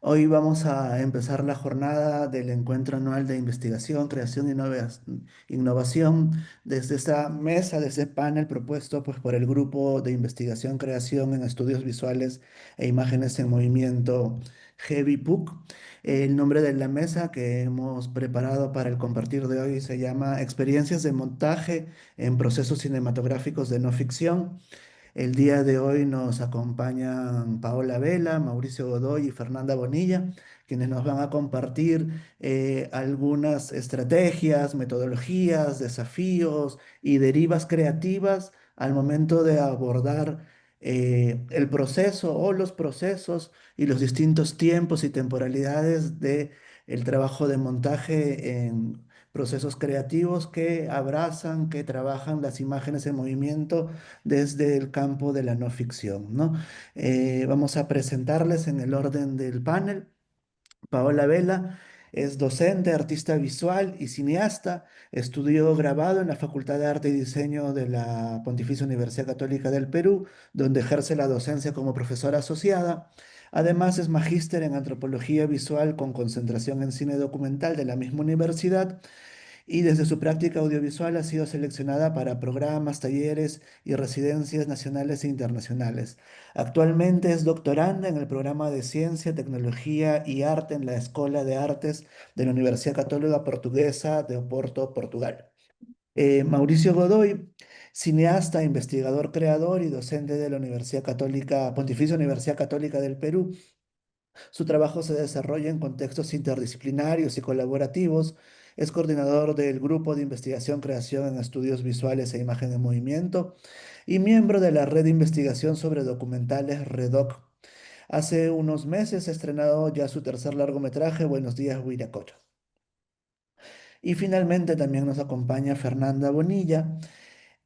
Hoy vamos a empezar la jornada del Encuentro Anual de Investigación, Creación e Innovación desde esta mesa, desde este panel propuesto pues, por el Grupo de Investigación, Creación en Estudios Visuales e Imágenes en Movimiento, GEVIPUC. El nombre de la mesa que hemos preparado para el compartir de hoy se llama Experiencias de montaje en procesos cinematográficos de no ficción. El día de hoy nos acompañan Paola Vela, Mauricio Godoy y Fernanda Bonilla, quienes nos van a compartir algunas estrategias, metodologías, desafíos y derivas creativas al momento de abordar el proceso o los procesos y los distintos tiempos y temporalidades de el trabajo de montaje en procesos creativos que abrazan, que trabajan las imágenes en movimiento desde el campo de la no ficción, ¿no? Vamos a presentarles en el orden del panel. Paola Vela es docente, artista visual y cineasta. Estudió grabado en la Facultad de Arte y Diseño de la Pontificia Universidad Católica del Perú, donde ejerce la docencia como profesora asociada. Además, es magíster en antropología visual con concentración en cine documental de la misma universidad y desde su práctica audiovisual ha sido seleccionada para programas, talleres y residencias nacionales e internacionales. Actualmente es doctoranda en el programa de Ciencia, Tecnología y Arte en la Escuela de Artes de la Universidad Católica Portuguesa de Oporto, Portugal. Mauricio Godoy, cineasta, investigador, creador y docente de la Universidad Católica, Pontificia Universidad Católica del Perú. Su trabajo se desarrolla en contextos interdisciplinarios y colaborativos. Es coordinador del Grupo de Investigación Creación en Estudios Visuales e Imagen en Movimiento y miembro de la Red de Investigación sobre Documentales REDOC. Hace unos meses ha estrenado ya su tercer largometraje, Buenos días, Huiracocha. Y finalmente también nos acompaña Fernanda Bonilla.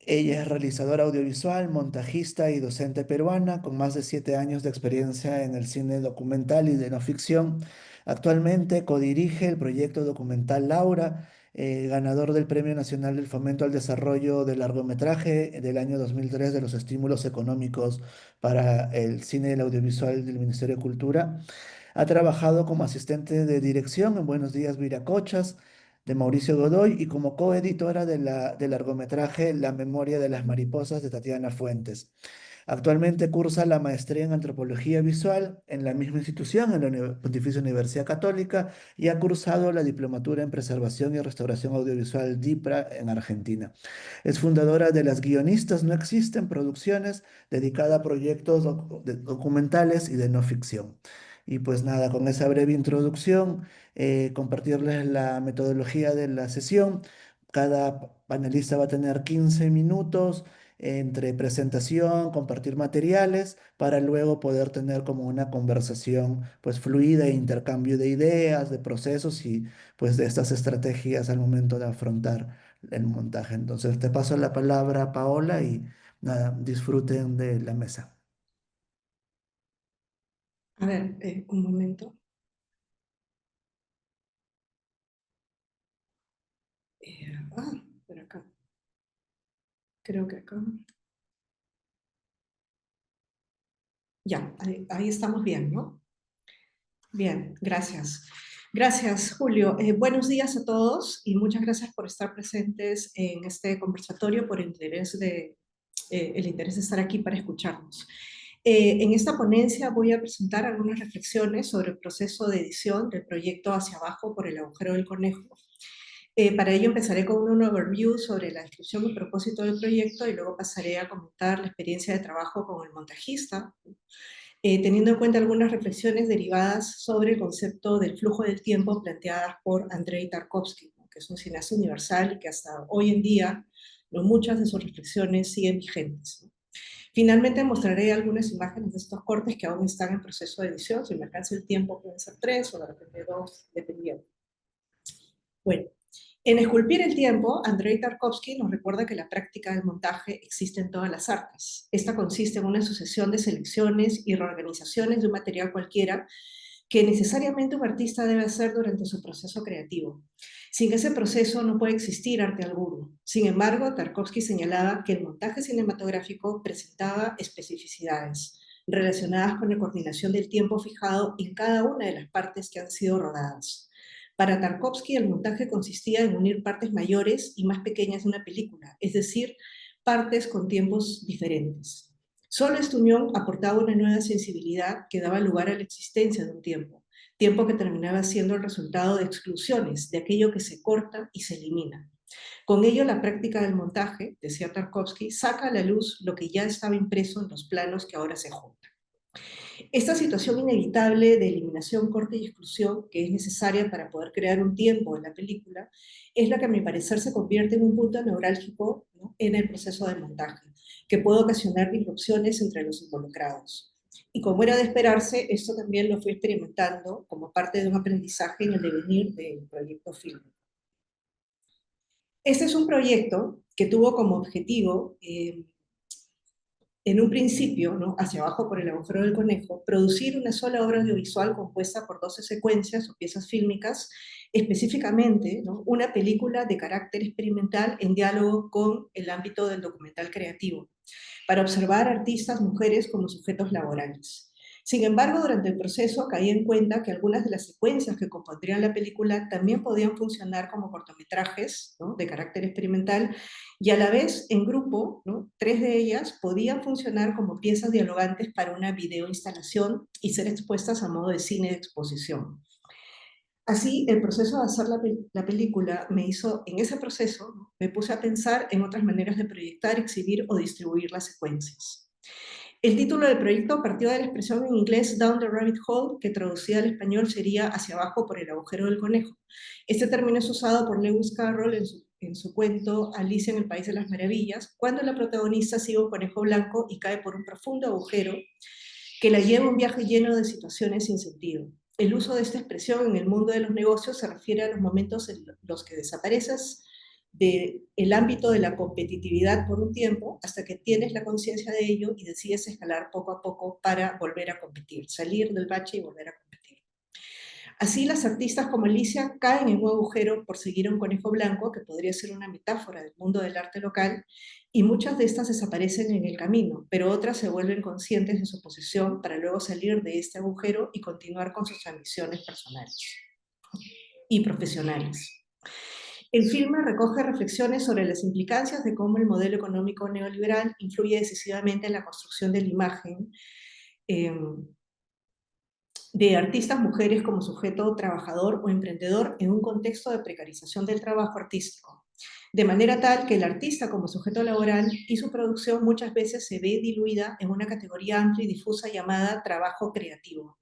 Ella es realizadora audiovisual, montajista y docente peruana con más de 7 años de experiencia en el cine documental y de no ficción. Actualmente codirige el proyecto documental Laura, ganador del Premio Nacional del Fomento al Desarrollo del Largometraje del año 2003 de los estímulos económicos para el cine y el audiovisual del Ministerio de Cultura. Ha trabajado como asistente de dirección en Buenos Días Viracochas de Mauricio Godoy y como coeditora del largometraje La memoria de las mariposas de Tatiana Fuentes. Actualmente cursa la maestría en antropología visual en la misma institución, en la Pontificia Universidad Católica, y ha cursado la diplomatura en preservación y restauración audiovisual DIPRA en Argentina. Es fundadora de Las Guionistas No Existen Producciones, dedicada a proyectos documentales y de no ficción. Y pues nada, con esa breve introducción, compartirles la metodología de la sesión. Cada panelista va a tener 15 minutos entre presentación, compartir materiales, para luego poder tener como una conversación pues fluida e intercambio de ideas, de procesos y pues de estas estrategias al momento de afrontar el montaje. Entonces te paso la palabra, Paola, y nada, disfruten de la mesa. A ver, un momento. Por acá. Creo que acá. Ya, ahí estamos bien, ¿no? Bien, gracias. Gracias, Julio. Buenos días a todos y muchas gracias por estar presentes en este conversatorio, por el interés de estar aquí para escucharnos. En esta ponencia voy a presentar algunas reflexiones sobre el proceso de edición del proyecto Hacia Abajo por el agujero del conejo. Para ello empezaré con un overview sobre la descripción y propósito del proyecto y luego pasaré a comentar la experiencia de trabajo con el montajista, teniendo en cuenta algunas reflexiones derivadas sobre el concepto del flujo del tiempo planteadas por Andrei Tarkovsky, ¿no? Que es un cineasta universal y que hasta hoy en día muchas de sus reflexiones siguen vigentes, ¿no? Finalmente mostraré algunas imágenes de estos cortes que aún están en proceso de edición. Si me alcanza el tiempo pueden ser 3 o de repente 2, dependiendo. Bueno, en Esculpir el tiempo, Andrei Tarkovsky nos recuerda que la práctica del montaje existe en todas las artes. Esta consiste en una sucesión de selecciones y reorganizaciones de un material cualquiera que necesariamente un artista debe hacer durante su proceso creativo. Sin ese proceso no puede existir arte alguno. Sin embargo, Tarkovsky señalaba que el montaje cinematográfico presentaba especificidades, relacionadas con la coordinación del tiempo fijado en cada una de las partes que han sido rodadas. Para Tarkovsky, el montaje consistía en unir partes mayores y más pequeñas de una película, es decir, partes con tiempos diferentes. Solo esta unión aportaba una nueva sensibilidad que daba lugar a la existencia de un tiempo que terminaba siendo el resultado de exclusiones, de aquello que se corta y se elimina. Con ello, la práctica del montaje, decía Tarkovsky, saca a la luz lo que ya estaba impreso en los planos que ahora se juntan. Esta situación inevitable de eliminación, corte y exclusión, que es necesaria para poder crear un tiempo en la película, es la que a mi parecer se convierte en un punto neurálgico, ¿no?, en el proceso de montaje, que puede ocasionar disrupciones entre los involucrados. Y como era de esperarse, esto también lo fui experimentando como parte de un aprendizaje en el devenir del proyecto fílmico. Este es un proyecto que tuvo como objetivo, en un principio, ¿no?, hacia abajo por el agujero del conejo, producir una sola obra audiovisual compuesta por 12 secuencias o piezas fílmicas, específicamente, ¿no?, una película de carácter experimental en diálogo con el ámbito del documental creativo, para observar artistas mujeres como sujetos laborales. Sin embargo, durante el proceso caí en cuenta que algunas de las secuencias que compondrían la película también podían funcionar como cortometrajes, ¿no?, de carácter experimental, y a la vez, en grupo, ¿no?, 3 de ellas podían funcionar como piezas dialogantes para una videoinstalación y ser expuestas a modo de cine de exposición. Así, el proceso de hacer la película me hizo, en ese proceso, ¿no?, me puse a pensar en otras maneras de proyectar, exhibir o distribuir las secuencias. El título del proyecto partió de la expresión en inglés Down the Rabbit Hole, que traducida al español sería hacia abajo por el agujero del conejo. Este término es usado por Lewis Carroll en su cuento Alicia en el País de las Maravillas, cuando la protagonista sigue un conejo blanco y cae por un profundo agujero que la lleva a un viaje lleno de situaciones sin sentido. El uso de esta expresión en el mundo de los negocios se refiere a los momentos en los que desapareces del ámbito de la competitividad por un tiempo hasta que tienes la conciencia de ello y decides escalar poco a poco para volver a competir, salir del bache y volver a competir. Así, las artistas como Alicia caen en un agujero por seguir a un conejo blanco, que podría ser una metáfora del mundo del arte local, y muchas de estas desaparecen en el camino, pero otras se vuelven conscientes de su posición para luego salir de este agujero y continuar con sus ambiciones personales y profesionales. El filme recoge reflexiones sobre las implicancias de cómo el modelo económico neoliberal influye decisivamente en la construcción de la imagen de artistas mujeres como sujeto trabajador o emprendedor en un contexto de precarización del trabajo artístico, de manera tal que el artista como sujeto laboral y su producción muchas veces se ve diluida en una categoría amplia y difusa llamada trabajo creativo.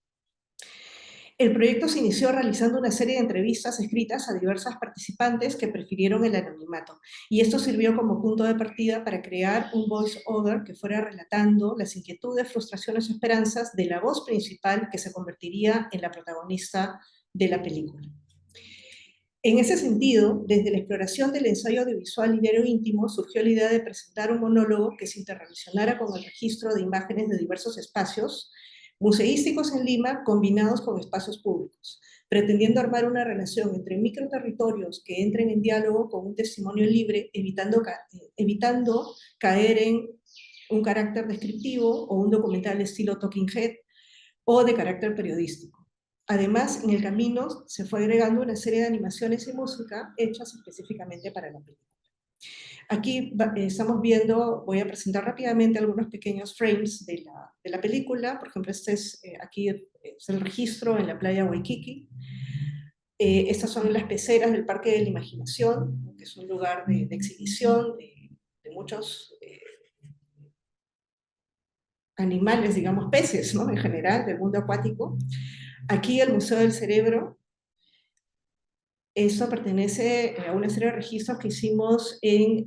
El proyecto se inició realizando una serie de entrevistas escritas a diversas participantes que prefirieron el anonimato, y esto sirvió como punto de partida para crear un voice-over que fuera relatando las inquietudes, frustraciones y esperanzas de la voz principal que se convertiría en la protagonista de la película. En ese sentido, desde la exploración del ensayo audiovisual y diario íntimo, surgió la idea de presentar un monólogo que se interrelacionara con el registro de imágenes de diversos espacios museísticos en Lima combinados con espacios públicos, pretendiendo armar una relación entre microterritorios que entren en diálogo con un testimonio libre, evitando caer en un carácter descriptivo o un documental de estilo Talking Head o de carácter periodístico. Además, en el camino se fue agregando una serie de animaciones y música hechas específicamente para la película. Aquí estamos viendo, voy a presentar rápidamente algunos pequeños frames de la película. Por ejemplo, aquí es el registro en la playa Waikiki. Estas son las peceras del Parque de la Imaginación, que es un lugar de exhibición de muchos animales, digamos peces, ¿no?, en general, del mundo acuático. Aquí el Museo del Cerebro. Esto pertenece a una serie de registros que hicimos en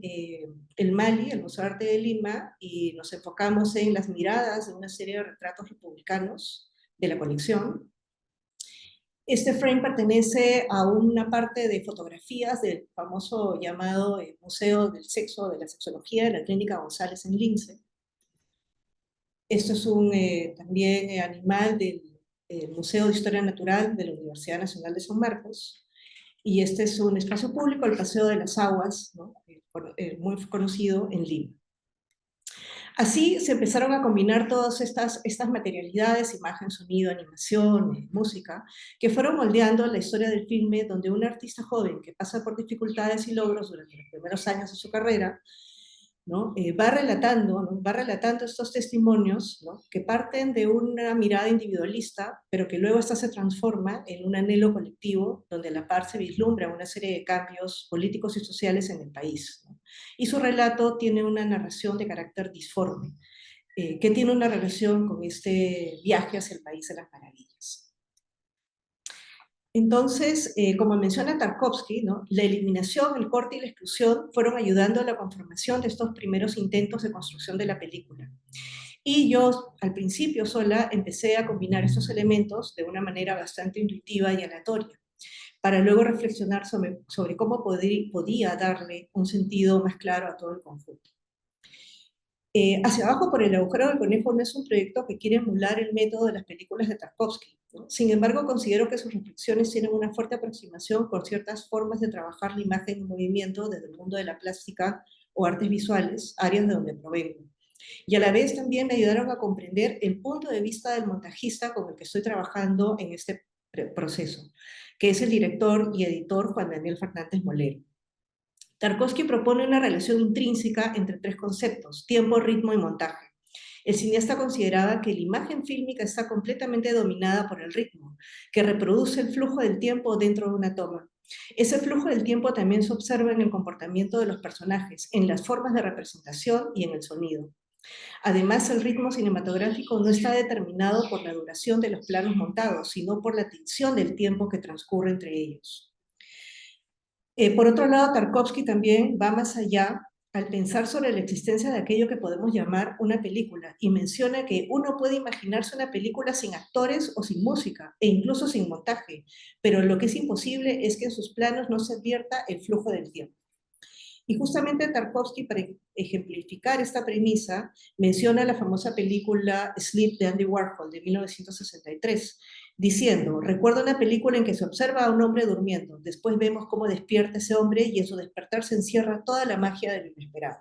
el Mali, el Museo de Arte de Lima, y nos enfocamos en las miradas de una serie de retratos republicanos de la colección. Este frame pertenece a una parte de fotografías del famoso llamado Museo del Sexo, de la Sexología de la Clínica González en Lince. Esto es también animal del Museo de Historia Natural de la Universidad Nacional de San Marcos. Y este es un espacio público, el Paseo de las Aguas, ¿no?, muy conocido en Lima. Así se empezaron a combinar todas estas materialidades, imagen, sonido, animación, música, que fueron moldeando la historia del filme, donde un artista joven que pasa por dificultades y logros durante los primeros años de su carrera, ¿no? Va relatando estos testimonios, ¿no? Que parten de una mirada individualista, pero que luego esta se transforma en un anhelo colectivo, donde a la par se vislumbra una serie de cambios políticos y sociales en el país, ¿no? Y su relato tiene una narración de carácter disforme, que tiene una relación con este viaje hacia el país de las maravillas. Entonces, como menciona Tarkovsky, ¿no? La eliminación, el corte y la exclusión fueron ayudando a la conformación de estos primeros intentos de construcción de la película. Y yo, al principio sola, empecé a combinar estos elementos de una manera bastante intuitiva y aleatoria, para luego reflexionar sobre cómo podía darle un sentido más claro a todo el conjunto. Hacia abajo por el agujero del conejo no es un proyecto que quiere emular el método de las películas de Tarkovsky, ¿no? Sin embargo, considero que sus reflexiones tienen una fuerte aproximación con ciertas formas de trabajar la imagen en movimiento desde el mundo de la plástica o artes visuales, áreas de donde provengo. Y a la vez también me ayudaron a comprender el punto de vista del montajista con el que estoy trabajando en este proceso, que es el director y editor Juan Daniel Fernández Molero. Tarkovsky propone una relación intrínseca entre tres conceptos: tiempo, ritmo y montaje. El cineasta consideraba que la imagen fílmica está completamente dominada por el ritmo, que reproduce el flujo del tiempo dentro de una toma. Ese flujo del tiempo también se observa en el comportamiento de los personajes, en las formas de representación y en el sonido. Además, el ritmo cinematográfico no está determinado por la duración de los planos montados, sino por la tensión del tiempo que transcurre entre ellos. Por otro lado, Tarkovsky también va más allá al pensar sobre la existencia de aquello que podemos llamar una película, y menciona que uno puede imaginarse una película sin actores o sin música, e incluso sin montaje, pero lo que es imposible es que en sus planos no se advierta el flujo del tiempo. Y justamente Tarkovsky, para ejemplificar esta premisa, menciona la famosa película Sleep de Andy Warhol de 1963, diciendo: recuerdo una película en que se observa a un hombre durmiendo, después vemos cómo despierta ese hombre y en su despertar se encierra toda la magia de lo inesperado.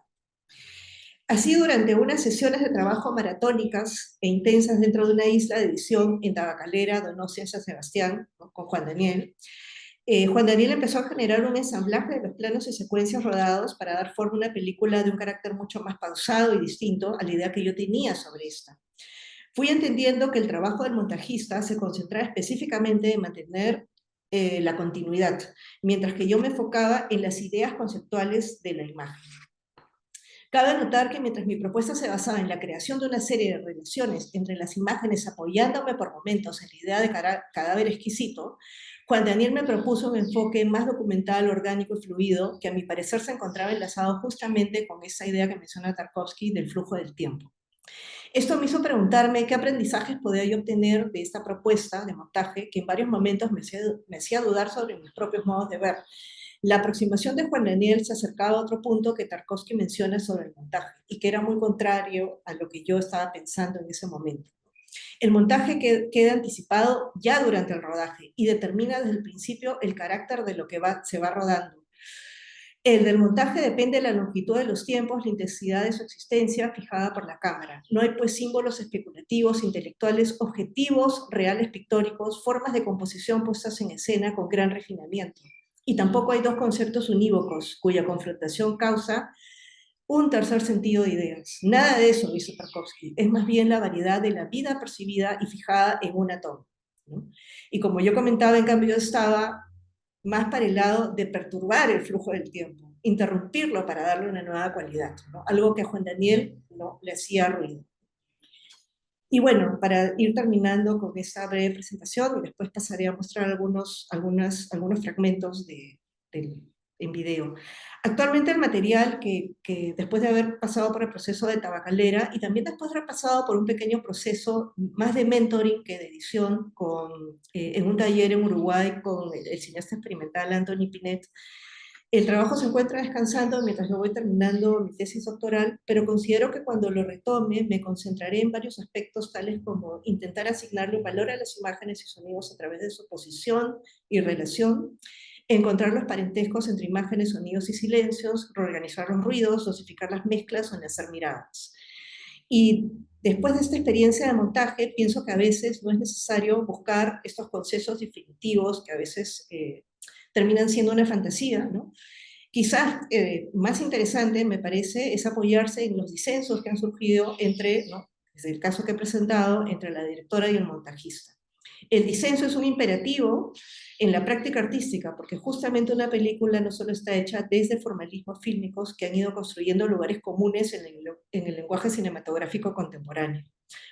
Así, durante unas sesiones de trabajo maratónicas e intensas dentro de una isla de edición en Tabacalera, Donostia, San Sebastián, ¿no? Con Juan Daniel empezó a generar un ensamblaje de los planos y secuencias rodados para dar forma a una película de un carácter mucho más pausado y distinto a la idea que yo tenía sobre esta. Fui entendiendo que el trabajo del montajista se concentraba específicamente en mantener la continuidad, mientras que yo me enfocaba en las ideas conceptuales de la imagen. Cabe notar que mientras mi propuesta se basaba en la creación de una serie de relaciones entre las imágenes, apoyándome por momentos en la idea de cadáver exquisito, Juan Daniel me propuso un enfoque más documental, orgánico y fluido, que a mi parecer se encontraba enlazado justamente con esa idea que menciona Tarkovsky del flujo del tiempo. Esto me hizo preguntarme qué aprendizajes podía yo obtener de esta propuesta de montaje, que en varios momentos me hacía dudar sobre mis propios modos de ver. La aproximación de Juan Daniel se acercaba a otro punto que Tarkovsky menciona sobre el montaje, y que era muy contrario a lo que yo estaba pensando en ese momento. El montaje queda anticipado ya durante el rodaje y determina desde el principio el carácter de lo que se va rodando. El del montaje depende de la longitud de los tiempos, la intensidad de su existencia fijada por la cámara. No hay pues símbolos especulativos, intelectuales, objetivos, reales pictóricos, formas de composición puestas en escena con gran refinamiento. Y tampoco hay dos conceptos unívocos cuya confrontación causa un tercer sentido de ideas. Nada de eso, dice Tarkovsky. Es más bien la variedad de la vida percibida y fijada en una toma, ¿no? Y como yo comentaba, en cambio, yo estaba más para el lado de perturbar el flujo del tiempo, interrumpirlo para darle una nueva cualidad, ¿no? Algo que a Juan Daniel no le hacía ruido. Y bueno, para ir terminando con esta breve presentación, y después pasaré a mostrar algunos fragmentos en video. Actualmente el material que después de haber pasado por el proceso de tabacalera y también después de haber pasado por un pequeño proceso más de mentoring que de edición en un taller en Uruguay con el cineasta experimental Anthony Pinet, el trabajo se encuentra descansando mientras yo voy terminando mi tesis doctoral, pero considero que cuando lo retome me concentraré en varios aspectos tales como intentar asignarle un valor a las imágenes y sonidos a través de su posición y relación, encontrar los parentescos entre imágenes, sonidos y silencios, reorganizar los ruidos, dosificar las mezclas o enlazar miradas. Y después de esta experiencia de montaje, pienso que a veces no es necesario buscar estos consensos definitivos que a veces terminan siendo una fantasía, ¿no? Quizás más interesante, me parece, es apoyarse en los disensos que han surgido entre, ¿no? Desde el caso que he presentado, entre la directora y el montajista. El disenso es un imperativo en la práctica artística, porque justamente una película no solo está hecha desde formalismos fílmicos que han ido construyendo lugares comunes en el lenguaje cinematográfico contemporáneo.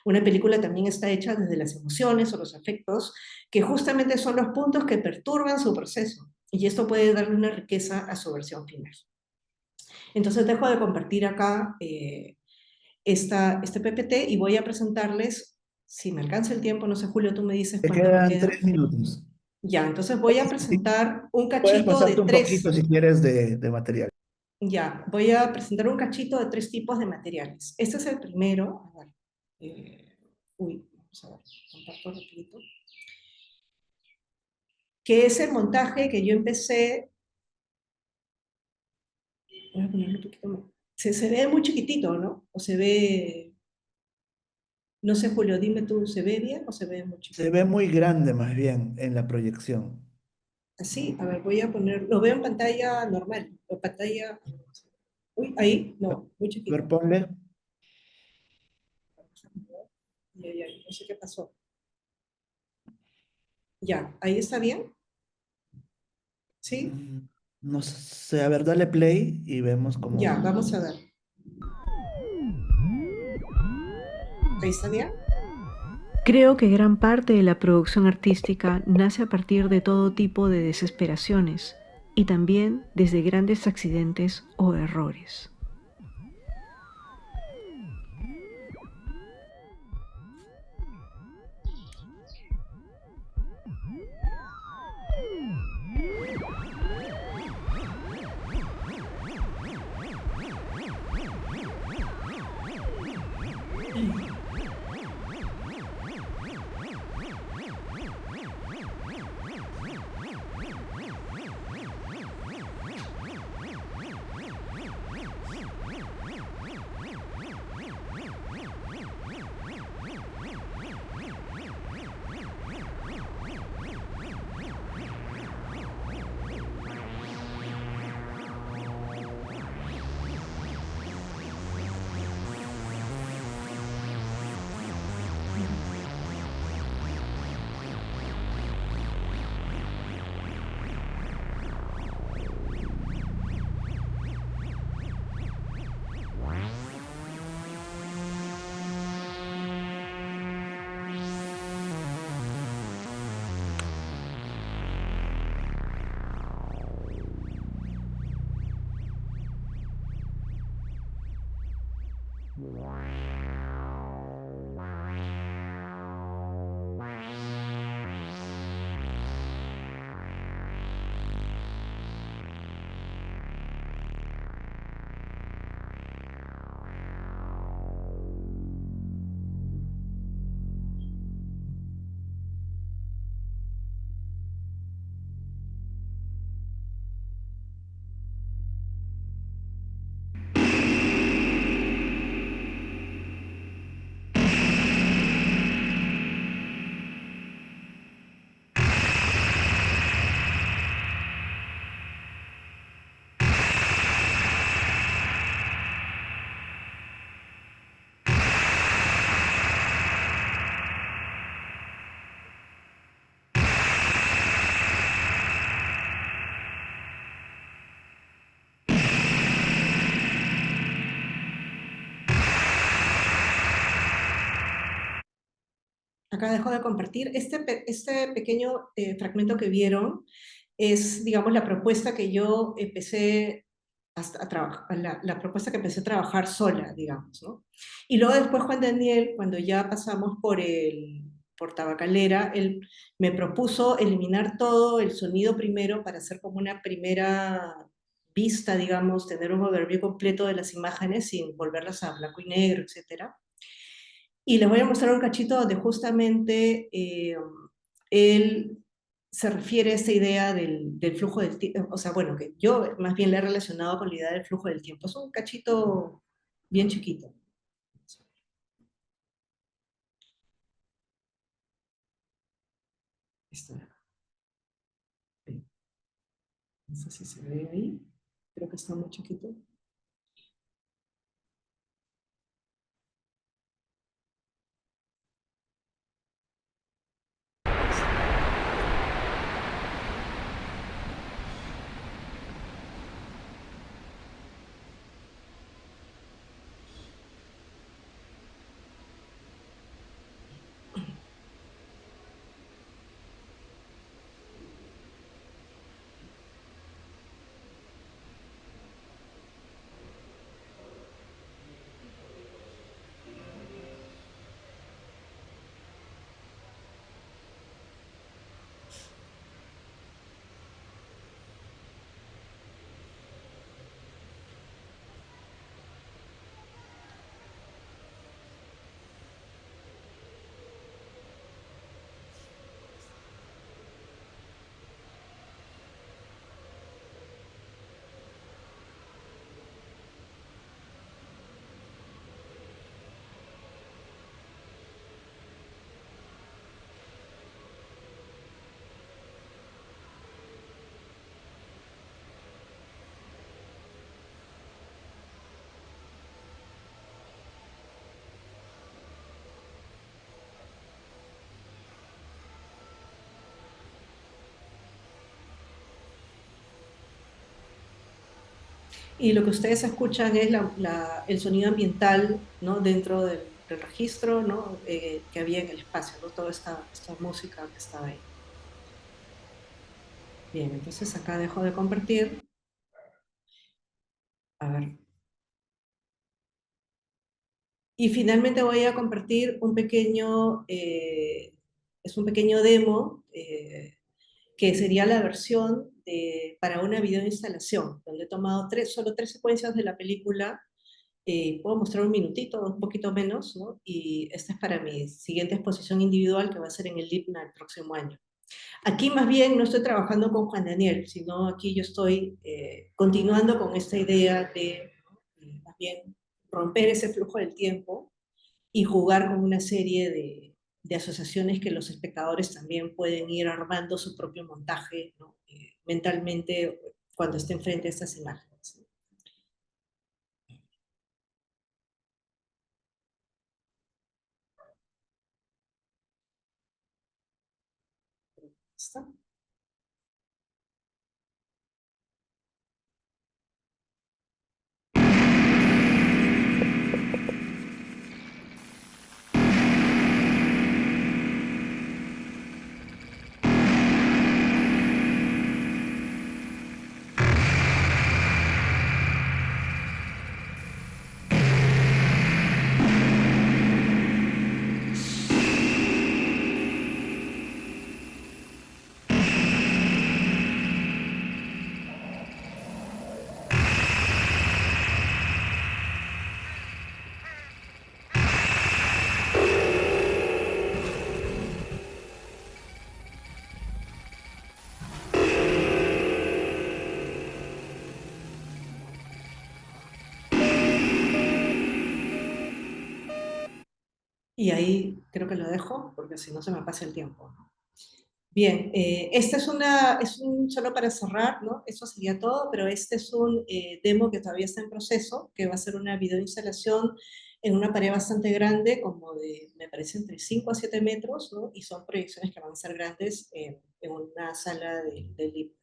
Una película también está hecha desde las emociones o los afectos, que justamente son los puntos que perturban su proceso, y esto puede darle una riqueza a su versión final. Entonces dejo de compartir acá este PPT y voy a presentarles, si me alcanza el tiempo, no sé, Julio, tú me dices Te cuánto me quedan queda. 3 minutos. Ya, entonces voy a presentar un Puedes cachito de pasarte un poquito tres, si quieres de material. ya, voy a presentar un cachito de tres tipos de materiales. Este es el primero, a ver, vamos a ver, comparto rapidito, que es el montaje que yo empecé, voy a ponerlo un poquito más, se ve muy chiquitito, ¿no? O se ve, no sé, Julio, dime tú, ¿se ve bien o se ve muy Se chiquito? ve muy grande más bien en la proyección. Así, a ver, voy a poner, lo veo en pantalla normal, o pantalla, uy, ahí, no, muy A ver, chiquito. ponle. Ya, ya, no sé qué pasó. Ya, ahí está bien, ¿sí? Mm, No sé, a ver, dale play y vemos Ya, cómo. vamos a ver. Ahí está bien. Creo que gran parte de la producción artística nace a partir de todo tipo de desesperaciones y también desde grandes accidentes o errores. Acá dejo de compartir. Este pequeño fragmento que vieron es, digamos, la propuesta que yo empecé a trabajar, la propuesta que empecé a trabajar sola, digamos, ¿no? Y luego después Juan Daniel, cuando ya pasamos por Tabacalera, él me propuso eliminar todo el sonido primero para hacer como una primera vista, digamos, tener un overview completo de las imágenes sin volverlas a blanco y negro, etcétera. Y les voy a mostrar un cachito donde justamente él se refiere a esta idea del flujo del tiempo, o sea, bueno, que yo más bien le he relacionado con la idea del flujo del tiempo. Es un cachito bien chiquito. No sé si se ve ahí. Creo que está muy chiquito. Y lo que ustedes escuchan es el sonido ambiental, ¿no? Dentro del registro, ¿no? Que había en el espacio, ¿no? Toda esta música que estaba ahí. Bien, entonces acá dejo de compartir. A ver. Y finalmente voy a compartir es un pequeño demo, que sería la versión para una videoinstalación, donde he tomado solo tres secuencias de la película. Puedo mostrar un minutito, un poquito menos, ¿no? Y esta es para mi siguiente exposición individual que va a ser en el LIPNA el próximo año. Aquí más bien no estoy trabajando con Juan Daniel, sino aquí yo estoy continuando con esta idea de más bien romper ese flujo del tiempo y jugar con una serie de asociaciones que los espectadores también pueden ir armando su propio montaje, ¿no? Mentalmente cuando estén frente a estas imágenes. ¿Está? Y ahí creo que lo dejo, porque si no se me pasa el tiempo, ¿no? Bien, esta solo para cerrar, ¿no? Eso sería todo, pero este es un demo que todavía está en proceso, que va a ser una videoinstalación en una pared bastante grande, como me parece, entre 5 a 7 metros, ¿no? Y son proyecciones que van a ser grandes en una sala de libro.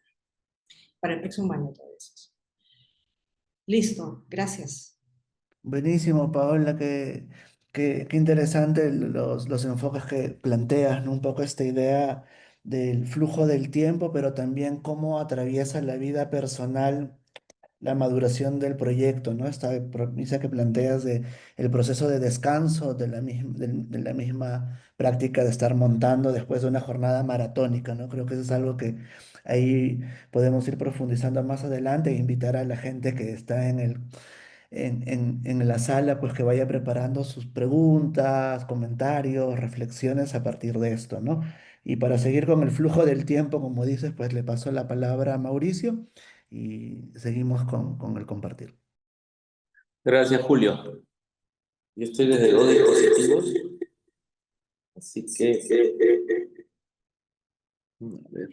Para el próximo año todo eso. Listo, gracias. Buenísimo, Paola, qué interesante los enfoques que planteas, ¿no? Un poco esta idea del flujo del tiempo, pero también cómo atraviesa la vida personal la maduración del proyecto, ¿no? Esta premisa que planteas de el proceso de descanso de la misma práctica de estar montando después de una jornada maratónica, ¿no? Creo que eso es algo que ahí podemos ir profundizando más adelante e invitar a la gente que está en la sala, pues que vaya preparando sus preguntas, comentarios, reflexiones a partir de esto, ¿no? Y para seguir con el flujo del tiempo, como dices, pues le paso la palabra a Mauricio y seguimos con el compartir. Gracias, Julio. Yo estoy desde dos dispositivos, así que... A ver,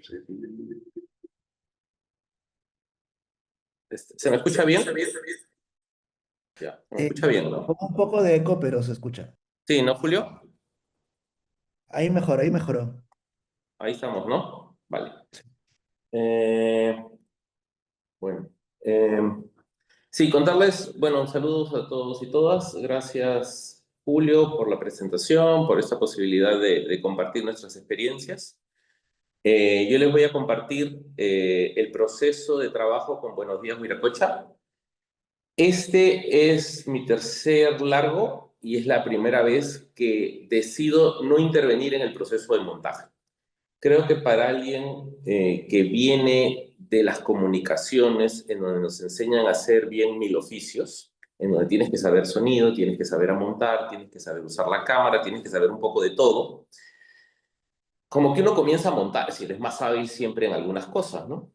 ¿Se me escucha bien? Ya, ¿me escucha bien, no? Como un poco de eco, pero se escucha. Sí, ¿no, Julio? Ahí mejor, ahí mejoró. Ahí estamos, ¿no? Vale. Eh, bueno. eh, sí, contarles, bueno, saludos a todos y todas. Gracias, Julio, por la presentación, por esta posibilidad de compartir nuestras experiencias. Yo les voy a compartir el proceso de trabajo con Buenos Días, Wiracocha. Este es mi tercer largo y es la primera vez que decido no intervenir en el proceso de montaje. Creo que para alguien que viene de las comunicaciones, en donde nos enseñan a hacer bien mil oficios, en donde tienes que saber sonido, tienes que saber montar, tienes que saber usar la cámara, tienes que saber un poco de todo, como que uno comienza a montar, es decir, es más hábil siempre en algunas cosas, ¿no?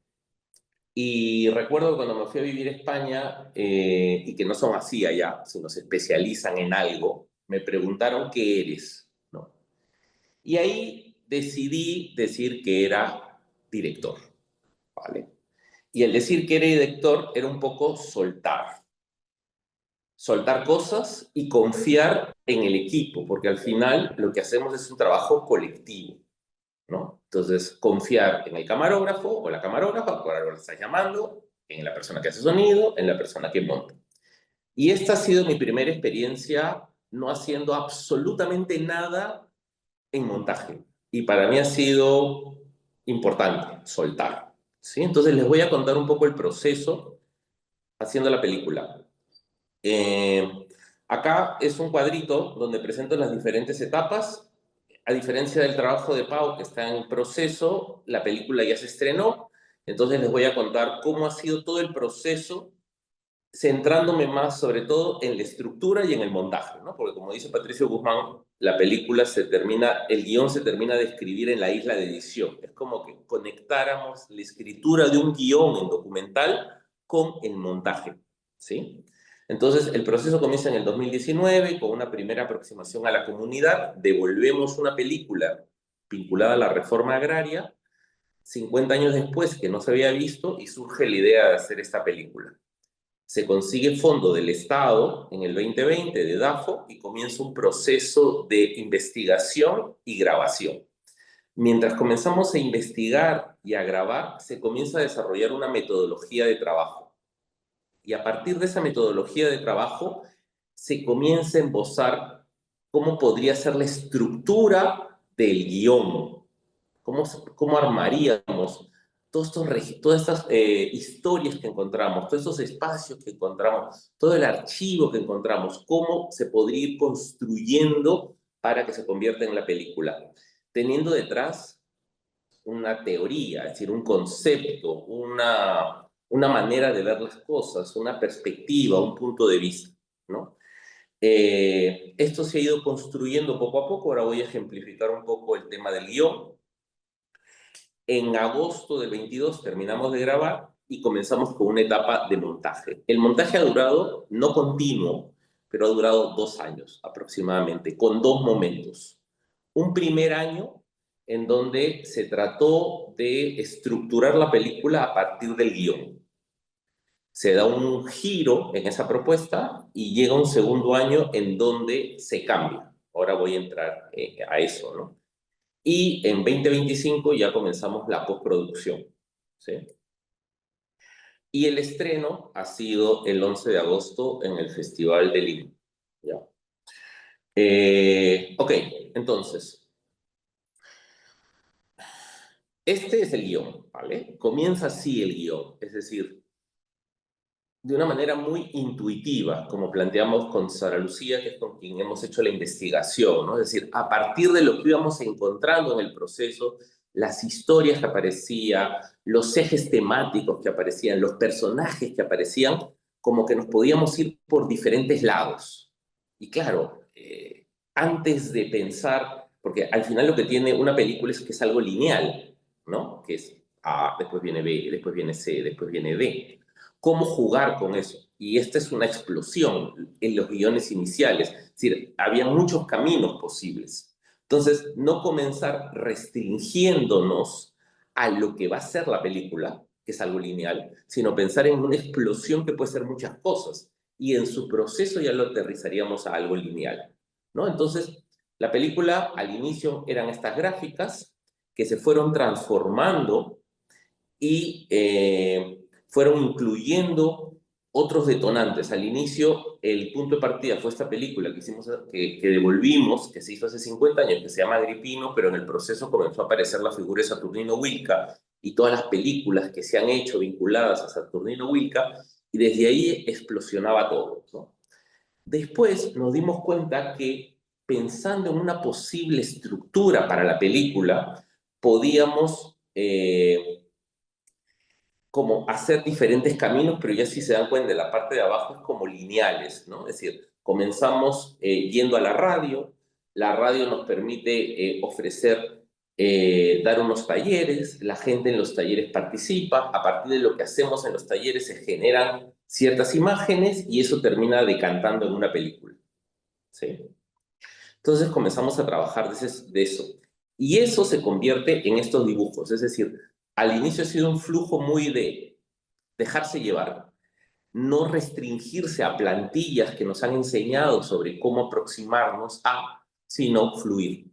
Y recuerdo cuando me fui a vivir a España, y que no son así allá, sino se especializan en algo, me preguntaron qué eres, ¿no? Y ahí decidí decir que era director, ¿vale? Y el decir que era director era un poco soltar cosas y confiar en el equipo, porque al final lo que hacemos es un trabajo colectivo, ¿no? Entonces, confiar en el camarógrafo o la camarógrafa, por algo le estás llamando, en la persona que hace sonido, en la persona que monta. Y esta ha sido mi primera experiencia no haciendo absolutamente nada en montaje. Y para mí ha sido importante soltar, ¿sí? Entonces les voy a contar un poco el proceso haciendo la película. Acá es un cuadrito donde presento las diferentes etapas. A diferencia del trabajo de Pau, que está en proceso, la película ya se estrenó. Entonces les voy a contar cómo ha sido todo el proceso, centrándome más sobre todo en la estructura y en el montaje, ¿no? Porque como dice Patricio Guzmán, la película se termina, el guión se termina de escribir en la isla de edición. Es como que conectáramos la escritura de un guión en documental con el montaje, ¿sí? Entonces, el proceso comienza en el 2019 con una primera aproximación a la comunidad. Devolvemos una película vinculada a la reforma agraria, 50 años después que no se había visto, y surge la idea de hacer esta película. Se consigue fondo del Estado en el 2020 de DAFO y comienza un proceso de investigación y grabación. Mientras comenzamos a investigar y a grabar, se comienza a desarrollar una metodología de trabajo. Y a partir de esa metodología de trabajo, se comienza a esbozar cómo podría ser la estructura del guión, cómo armaríamos todas estas historias que encontramos, todos estos espacios que encontramos, todo el archivo que encontramos, cómo se podría ir construyendo para que se convierta en la película, teniendo detrás una teoría, es decir, un concepto, una manera de ver las cosas, una perspectiva, un punto de vista, ¿no? Esto se ha ido construyendo poco a poco. Ahora voy a ejemplificar un poco el tema del guión. En agosto del 22 terminamos de grabar y comenzamos con una etapa de montaje. El montaje ha durado, no continuo, pero ha durado 2 años aproximadamente, con 2 momentos. Un primer año en donde se trató de estructurar la película a partir del guión. Se da un giro en esa propuesta y llega un segundo año en donde se cambia. Ahora voy a entrar a eso, ¿no? Y en 2025 ya comenzamos la postproducción, ¿sí? Y el estreno ha sido el 11 de agosto en el Festival de Lima, ¿ya? Ok, entonces, este es el guión, ¿vale? Comienza así el guión, es decir, de una manera muy intuitiva, como planteamos con Sara Lucía, que es con quien hemos hecho la investigación, ¿no? Es decir, a partir de lo que íbamos encontrando en el proceso, las historias que aparecían, los ejes temáticos que aparecían, los personajes que aparecían, como que nos podíamos ir por diferentes lados. Y claro, antes de pensar, porque al final lo que tiene una película es que es algo lineal, ¿no? Que es A, después viene B, después viene C, después viene D. ¿Cómo jugar con eso? Y esta es una explosión en los guiones iniciales. Es decir, había muchos caminos posibles. Entonces, no comenzar restringiéndonos a lo que va a ser la película, que es algo lineal, sino pensar en una explosión que puede ser muchas cosas, y en su proceso ya lo aterrizaríamos a algo lineal, ¿no? Entonces, la película al inicio eran estas gráficas que se fueron transformando y fueron incluyendo otros detonantes. Al inicio, el punto de partida fue esta película que hicimos, que devolvimos, que se hizo hace 50 años, que se llama Agripino, pero en el proceso comenzó a aparecer la figura de Saturnino Wilca y todas las películas que se han hecho vinculadas a Saturnino Wilca, y desde ahí explosionaba todo, ¿no? Después nos dimos cuenta que, pensando en una posible estructura para la película, podíamos como hacer diferentes caminos, pero ya si se dan cuenta, la parte de abajo es como lineales, ¿no? Es decir, comenzamos yendo a la radio nos permite ofrecer, dar unos talleres, la gente en los talleres participa, a partir de lo que hacemos en los talleres se generan ciertas imágenes y eso termina decantando en una película, ¿sí? Entonces comenzamos a trabajar de eso. Y eso se convierte en estos dibujos. Es decir, al inicio ha sido un flujo muy de dejarse llevar, no restringirse a plantillas que nos han enseñado sobre cómo aproximarnos a, sino fluir.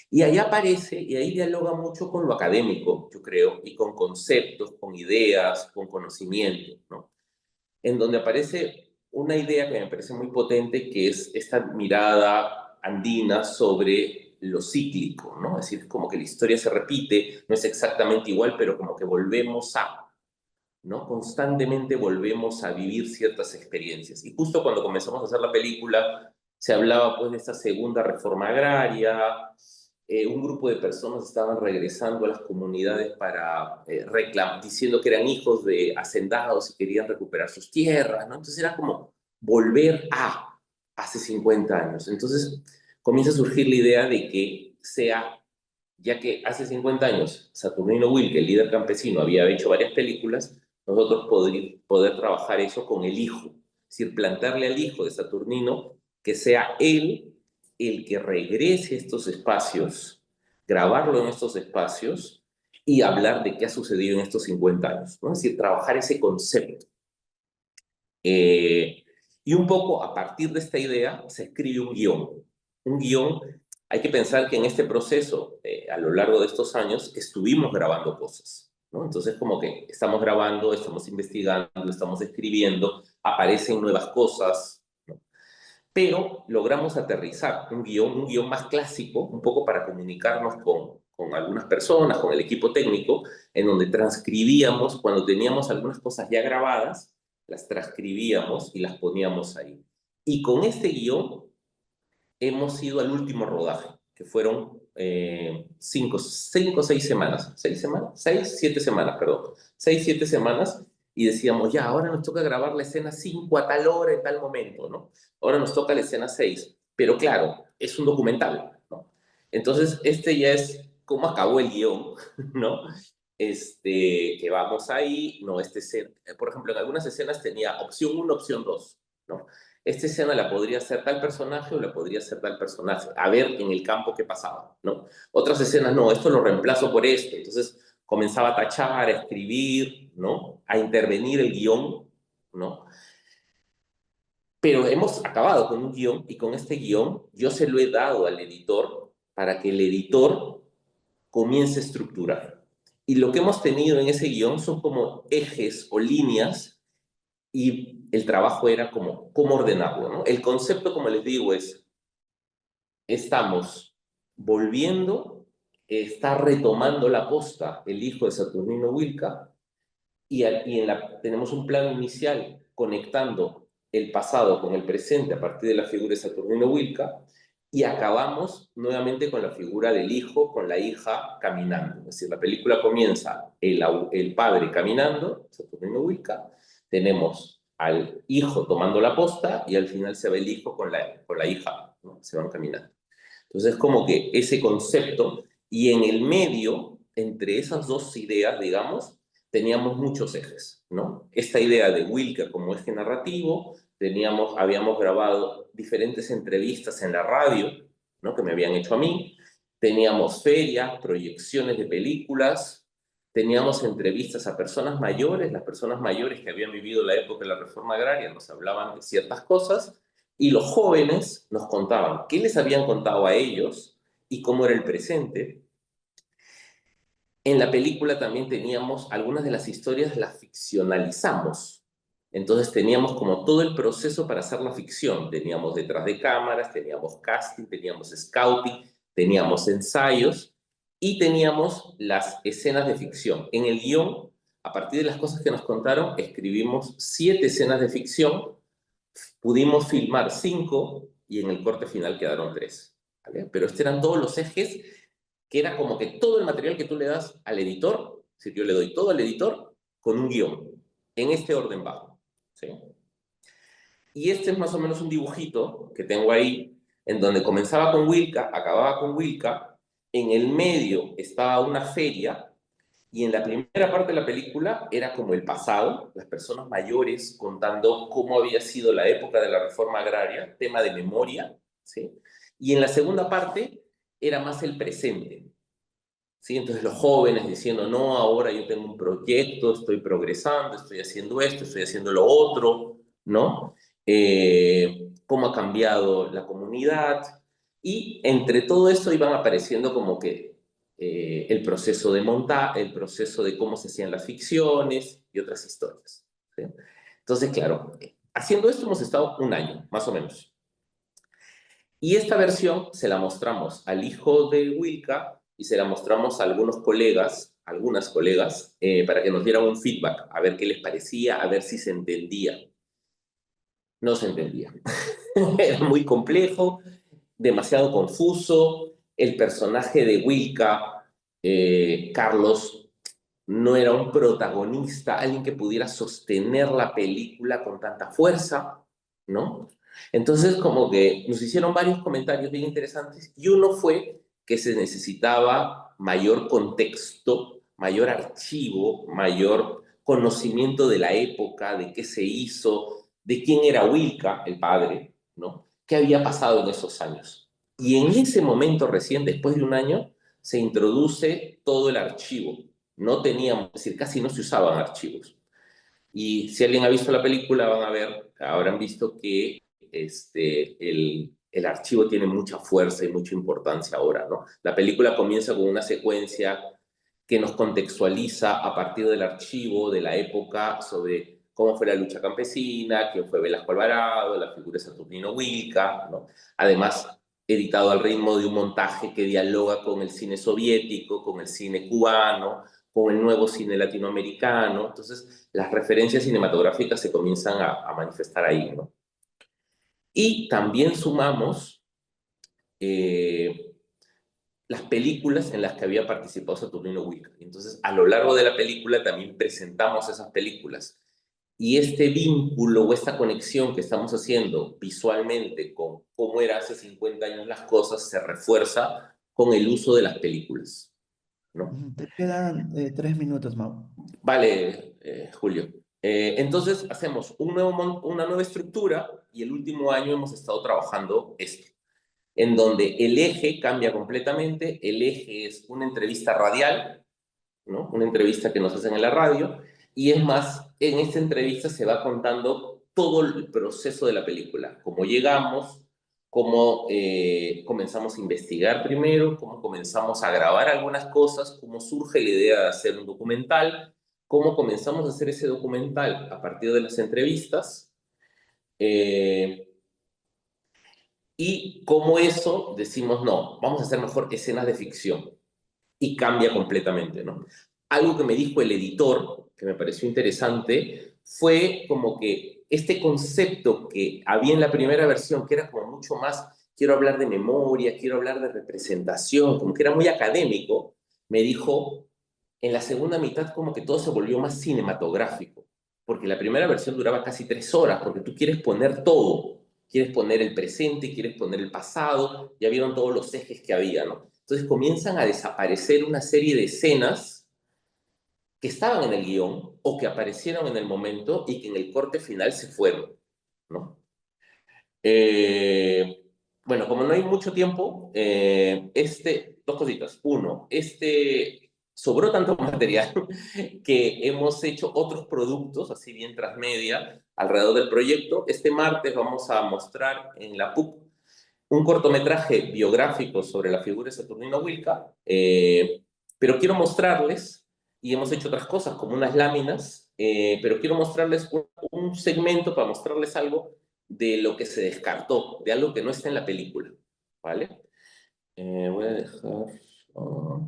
Y ahí aparece, y ahí dialoga mucho con lo académico, yo creo, y con conceptos, con ideas, con conocimiento, ¿no? En donde aparece una idea que me parece muy potente, que es esta mirada andina sobre lo cíclico, ¿no? Es decir, como que la historia se repite, no es exactamente igual, pero como que volvemos a, ¿no? Constantemente volvemos a vivir ciertas experiencias. Y justo cuando comenzamos a hacer la película, se hablaba pues de esta segunda reforma agraria, un grupo de personas estaban regresando a las comunidades para diciendo que eran hijos de hacendados y querían recuperar sus tierras, ¿no? Entonces era como volver a hace 50 años. Entonces comienza a surgir la idea de que sea, ya que hace 50 años Saturnino Wilke, el líder campesino, había hecho varias películas, nosotros poder trabajar eso con el hijo. Es decir, plantearle al hijo de Saturnino que sea él el que regrese a estos espacios, grabarlo en estos espacios y hablar de qué ha sucedido en estos 50 años, ¿no? Es decir, trabajar ese concepto. Y un poco a partir de esta idea se escribe un guión. Un guión, hay que pensar que en este proceso, a lo largo de estos años, estuvimos grabando cosas, ¿no? Entonces, como que estamos grabando, estamos investigando, estamos escribiendo, aparecen nuevas cosas, ¿no? Pero logramos aterrizar un guión más clásico, un poco para comunicarnos con algunas personas, con el equipo técnico, en donde transcribíamos, cuando teníamos algunas cosas ya grabadas, las transcribíamos y las poníamos ahí. Y con este guión hemos ido al último rodaje, que fueron 5 o 6 semanas. ¿6, 7 semanas, perdón. 6, 7 semanas, y decíamos, ya, ahora nos toca grabar la escena 5 a tal hora, en tal momento, ¿no? Ahora nos toca la escena 6. Pero claro, es un documental, ¿no? Entonces, este ya es cómo acabó el guión, ¿no? Que vamos ahí, no, por ejemplo, en algunas escenas tenía opción 1, opción 2, ¿no? Esta escena la podría hacer tal personaje o la podría hacer tal personaje, a ver en el campo qué pasaba, ¿no? Otras escenas, no, esto lo reemplazo por esto, entonces comenzaba a tachar, a escribir, ¿no? A intervenir el guión, ¿no? Pero hemos acabado con un guión y con este guión yo se lo he dado al editor para que el editor comience a estructurar. Y lo que hemos tenido en ese guión son como ejes o líneas y el trabajo era como cómo ordenarlo, ¿no? El concepto, como les digo, es estamos volviendo, está retomando la posta el hijo de Saturnino Wilca y tenemos un plan inicial conectando el pasado con el presente a partir de la figura de Saturnino Wilca y acabamos nuevamente con la figura del hijo, con la hija caminando. Es decir, la película comienza el padre caminando, Saturnino Wilca, tenemos al hijo tomando la posta y al final se ve el hijo con la hija, ¿no? Se van caminando. Entonces, como que ese concepto, y en el medio, entre esas dos ideas, digamos, teníamos muchos ejes, ¿no? Esta idea de Wilker como eje narrativo, habíamos grabado diferentes entrevistas en la radio, ¿no? Que me habían hecho a mí, teníamos ferias, proyecciones de películas, teníamos entrevistas a personas mayores, las personas mayores que habían vivido la época de la reforma agraria nos hablaban de ciertas cosas, y los jóvenes nos contaban qué les habían contado a ellos y cómo era el presente. En la película también teníamos algunas de las historias, las ficcionalizamos. Entonces teníamos como todo el proceso para hacer la ficción. Teníamos detrás de cámaras, teníamos casting, teníamos scouting, teníamos ensayos y teníamos las escenas de ficción. En el guión, a partir de las cosas que nos contaron, escribimos 7 escenas de ficción, pudimos filmar 5 y en el corte final quedaron 3. ¿Vale? Pero estos eran todos los ejes, que era como que todo el material que tú le das al editor, si yo le doy todo al editor con un guión, en este orden bajo. ¿Sí? Y este es más o menos un dibujito que tengo ahí, en donde comenzaba con Wilka, acababa con Wilka, en el medio estaba una feria, y en la primera parte de la película era como el pasado, las personas mayores contando cómo había sido la época de la reforma agraria, tema de memoria, ¿sí? Y en la segunda parte era más el presente, ¿sí? Entonces los jóvenes diciendo, no, ahora yo tengo un proyecto, estoy progresando, estoy haciendo esto, estoy haciendo lo otro, ¿no? Cómo ha cambiado la comunidad. Y entre todo eso iban apareciendo como que el proceso de montar, el proceso de cómo se hacían las ficciones y otras historias, ¿sí? Entonces, claro, haciendo esto hemos estado un año, más o menos. Y esta versión se la mostramos al hijo de Wilka y se la mostramos a algunos colegas, algunas colegas, para que nos dieran un feedback, a ver qué les parecía, a ver si se entendía. No se entendía. Era muy complejo, demasiado confuso. El personaje de Wilka, Carlos, no era un protagonista, alguien que pudiera sostener la película con tanta fuerza, ¿no? Entonces, como que nos hicieron varios comentarios bien interesantes y uno fue que se necesitaba mayor contexto, mayor archivo, mayor conocimiento de la época, de qué se hizo, de quién era Wilka, el padre, ¿no? ¿Qué había pasado en esos años? Y en ese momento recién, después de un año, se introduce todo el archivo. No teníamos, es decir, casi no se usaban archivos. Y si alguien ha visto la película, van a ver, habrán visto que el archivo tiene mucha fuerza y mucha importancia ahora, ¿no? La película comienza con una secuencia que nos contextualiza a partir del archivo, de la época, sobre cómo fue la lucha campesina, quién fue Velasco Alvarado, la figura de Saturnino Wilka, ¿no? Además, editado al ritmo de un montaje que dialoga con el cine soviético, con el cine cubano, con el nuevo cine latinoamericano. Entonces, las referencias cinematográficas se comienzan a manifestar ahí, ¿no? Y también sumamos las películas en las que había participado Saturnino Wilka. Entonces, a lo largo de la película también presentamos esas películas. Y este vínculo o esta conexión que estamos haciendo visualmente con cómo era hace 50 años las cosas se refuerza con el uso de las películas, ¿no? Te quedan 3 minutos, Mau. Vale, Julio. Entonces hacemos una nueva estructura y el último año hemos estado trabajando esto, en donde el eje cambia completamente. El eje es una entrevista radial, ¿no? Una entrevista que nos hacen en la radio, y es más, en esta entrevista se va contando todo el proceso de la película, cómo llegamos, cómo comenzamos a investigar primero, cómo comenzamos a grabar algunas cosas, cómo surge la idea de hacer un documental, cómo comenzamos a hacer ese documental a partir de las entrevistas, eh, y cómo eso decimos, no, vamos a hacer mejor escenas de ficción, y cambia completamente, ¿no? Algo que me dijo el editor, que me pareció interesante, fue como que este concepto que había en la primera versión, que era como mucho más, quiero hablar de memoria, quiero hablar de representación, como que era muy académico, me dijo, en la segunda mitad como que todo se volvió más cinematográfico, porque la primera versión duraba casi 3 horas, porque tú quieres poner todo, quieres poner el presente, quieres poner el pasado, ya vieron todos los ejes que había, ¿no? Entonces comienzan a desaparecer una serie de escenas que estaban en el guión o que aparecieron en el momento y que en el corte final se fueron, ¿no? Eh, como no hay mucho tiempo, dos cositas. Uno, sobró tanto material que hemos hecho otros productos, así bien transmedia, alrededor del proyecto. Este martes vamos a mostrar en la PUC un cortometraje biográfico sobre la figura de Saturnino Huilca, pero quiero mostrarles, y hemos hecho otras cosas como unas láminas, pero quiero mostrarles un segmento para mostrarles algo de lo que se descartó, de algo que no está en la película, ¿vale? Voy a dejar... ah,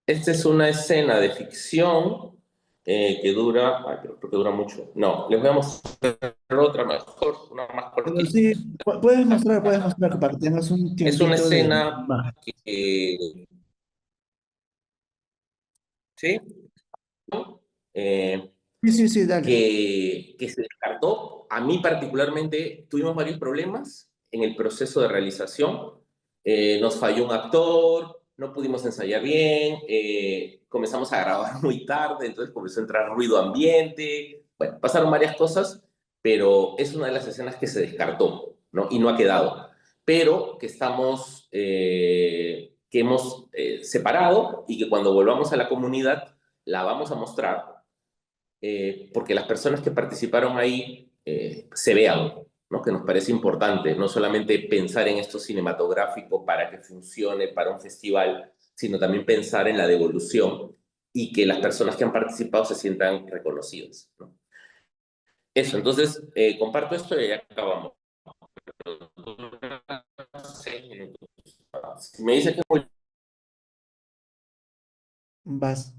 esta es una escena de ficción que dura, ay, pero creo que dura mucho. No, les voy a mostrar otra mejor, una más Pero cortita. sí, puedes mostrar para que tengas un Es una tiempito de escena imagen. ¿sí? Eh, Sí, dale. que se descartó. A mí particularmente tuvimos varios problemas en el proceso de realización. Nos falló un actor, no pudimos ensayar bien, comenzamos a grabar muy tarde, entonces comenzó a entrar ruido ambiente. Bueno, pasaron varias cosas, pero es una de las escenas que se descartó, ¿no? Y no ha quedado. Pero que estamos, que hemos separado y que cuando volvamos a la comunidad la vamos a mostrar porque las personas que participaron ahí se vean, ¿no? Que nos parece importante, no solamente pensar en esto cinematográfico para que funcione para un festival, sino también pensar en la devolución y que las personas que han participado se sientan reconocidas, ¿no? Eso, entonces, comparto esto y ya acabamos. 6 minutos. Si me dice que es muy... Vas.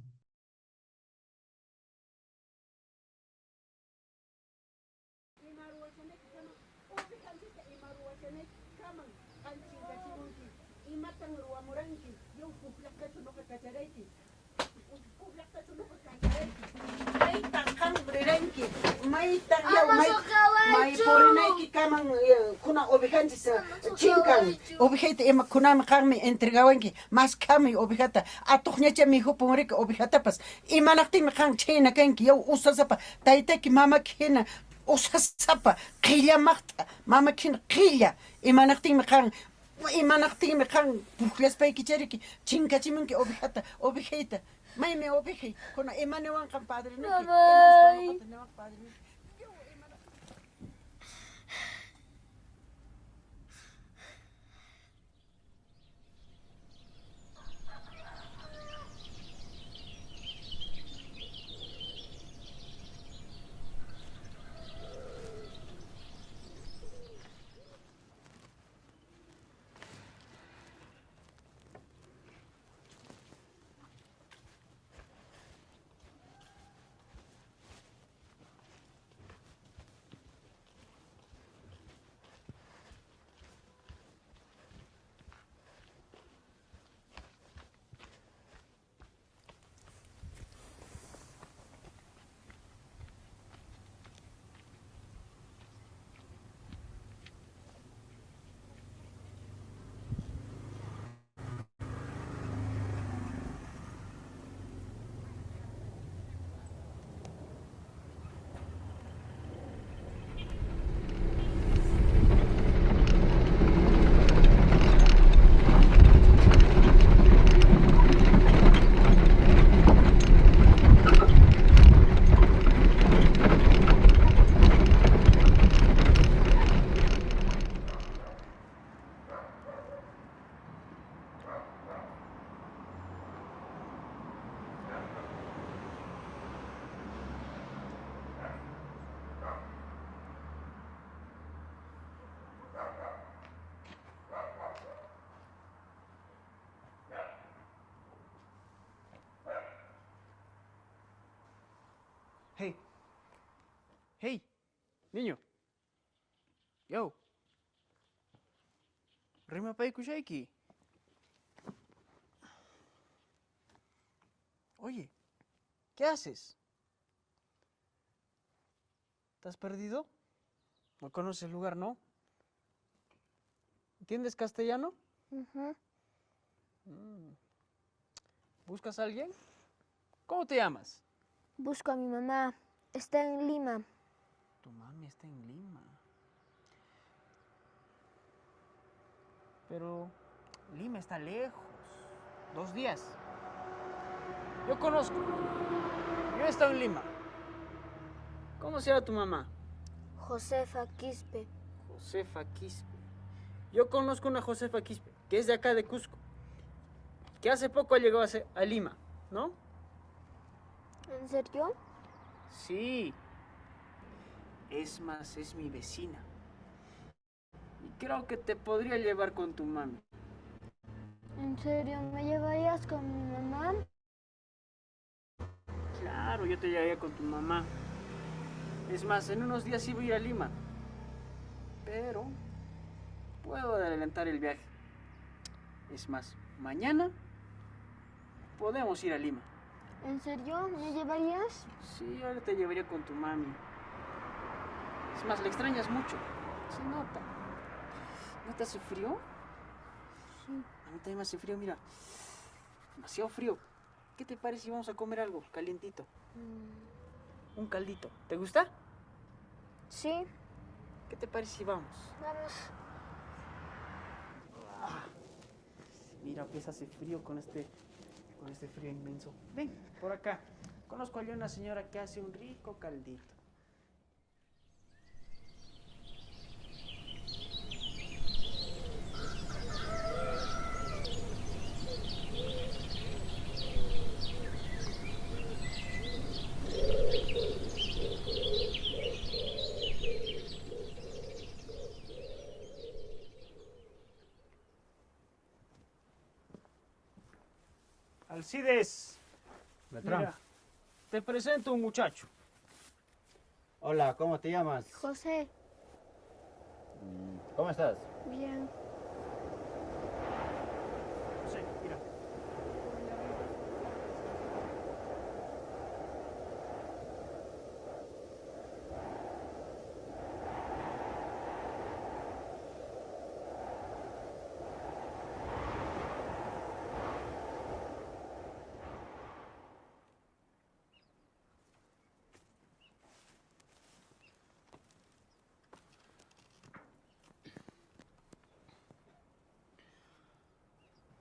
Kuna obijanchis chinkan obijata ema kunama qanmi entregawanki mas kami obijata atuqñacha mi hupunrika obijatapas imanaqtimi qan chayna kanki yaw usasapa taytaki mamaki hina usasapa qillamaqta mamaki hina qilla imanaqtimi qan pukllaspayki chariki chinkachimunki obijata maymi obiji kuna imaniwan qan padrinuki imaspa padrinuki. Hey, hey, niño. Yo. Rima pa kushayki. Oye, ¿qué haces? ¿Estás perdido? ¿No conoces el lugar, no? ¿Entiendes castellano? ¿Buscas a alguien? ¿Cómo te llamas? Busco a mi mamá. Está en Lima. Tu mami está en Lima. Pero Lima está lejos. 2 días. Yo conozco. Yo he estado en Lima. ¿Cómo se llama tu mamá? Josefa Quispe. Josefa Quispe. Yo conozco una Josefa Quispe, que es de acá de Cusco, que hace poco ha llegado a Lima, ¿no? ¿En serio? Sí. Es más, es mi vecina. Y creo que te podría llevar con tu mami. ¿En serio? ¿Me llevarías con mi mamá? Claro, yo te llevaría con tu mamá. Es más, en unos días iba a ir a Lima. Pero puedo adelantar el viaje. Es más, mañana podemos ir a Lima. ¿En serio? ¿Me llevarías? Sí, ahora te llevaría con tu mami. Es más, le extrañas mucho. Se nota. ¿No te hace frío? Sí. A mí también me hace frío, mira. Demasiado frío. ¿Qué te parece si vamos a comer algo calientito? Un caldito. ¿Te gusta? Sí. ¿Qué te parece si vamos? Vamos. Mira, pues hace frío con este frío inmenso. Ven, por acá. Conozco allí una señora que hace un rico caldito. Alcides, Beltrán. mira, te presento un muchacho. Hola, ¿cómo te llamas? José. ¿Cómo estás? Bien. José, mira.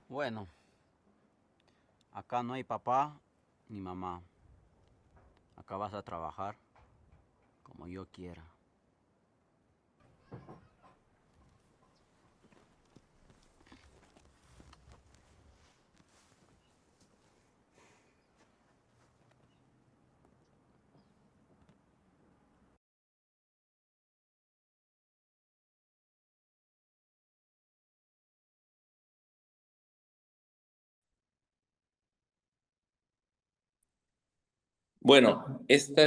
Bueno, acá no hay papá ni mamá. Acá vas a trabajar como yo quiera. Bueno, esto,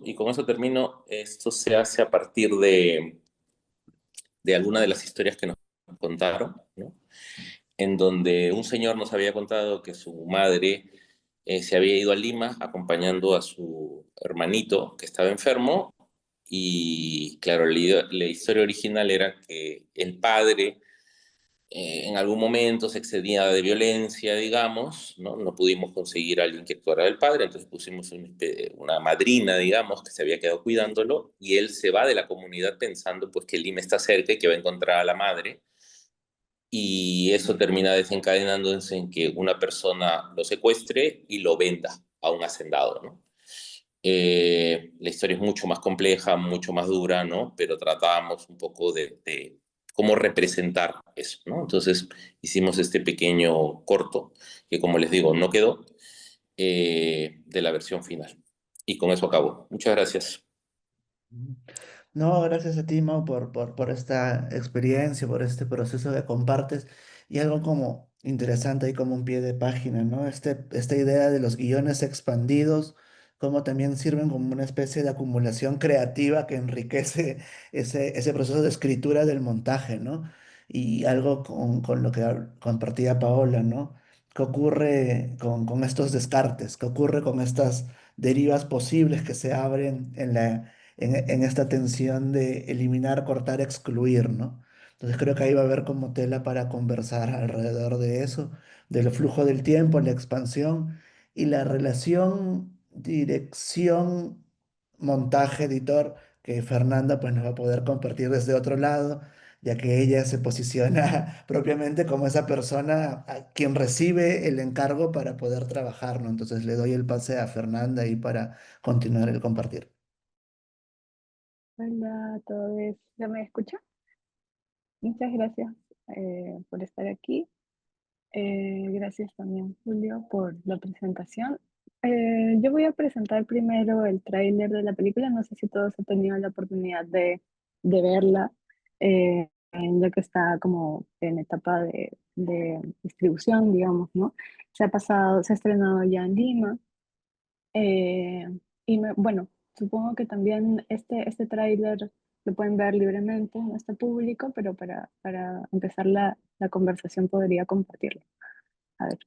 y con eso termino, esto se hace a partir de alguna de las historias que nos contaron, ¿no? En donde un señor nos había contado que su madre se había ido a Lima acompañando a su hermanito que estaba enfermo y claro, la historia original era que el padre en algún momento se excedía de violencia, digamos, ¿no? No pudimos conseguir a alguien que actuara del padre, entonces pusimos una madrina, digamos, que se había quedado cuidándolo, y él se va de la comunidad pensando pues que Lima está cerca y que va a encontrar a la madre, y eso termina desencadenándose en que una persona lo secuestre y lo venda a un hacendado, ¿no? La historia es mucho más compleja, mucho más dura, ¿no? Pero tratábamos un poco de cómo representar eso, ¿no? Entonces hicimos este pequeño corto, que como les digo, no quedó, de la versión final. Y con eso acabo. Muchas gracias. No, gracias a ti, Mau, por esta experiencia, por este proceso que compartes y algo como interesante y como un pie de página, ¿no? Esta idea de los guiones expandidos, como también sirven como una especie de acumulación creativa que enriquece ese proceso de escritura del montaje, ¿no? Y algo con lo que compartía Paola, ¿no? ¿Qué ocurre con estos descartes? ¿Qué ocurre con estas derivas posibles que se abren en esta tensión de eliminar, cortar, excluir, ¿no? Entonces creo que ahí va a haber como tela para conversar alrededor de eso, del flujo del tiempo, la expansión y la relación dirección, montaje, editor, que Fernanda pues nos va a poder compartir desde otro lado ya que ella se posiciona propiamente como esa persona a quien recibe el encargo para poder trabajar, ¿no? Entonces le doy el pase a Fernanda ahí para continuar el compartir. Hola a todos, ¿ya me escucha? Muchas gracias por estar aquí. Gracias también, Julio, por la presentación. Yo voy a presentar primero el tráiler de la película. No sé si todos han tenido la oportunidad de verla, ya que está como en etapa de distribución, digamos, ¿no? Se ha estrenado ya en Lima. Bueno, supongo que también este tráiler lo pueden ver libremente, no está público, pero para empezar la conversación podría compartirlo. A ver,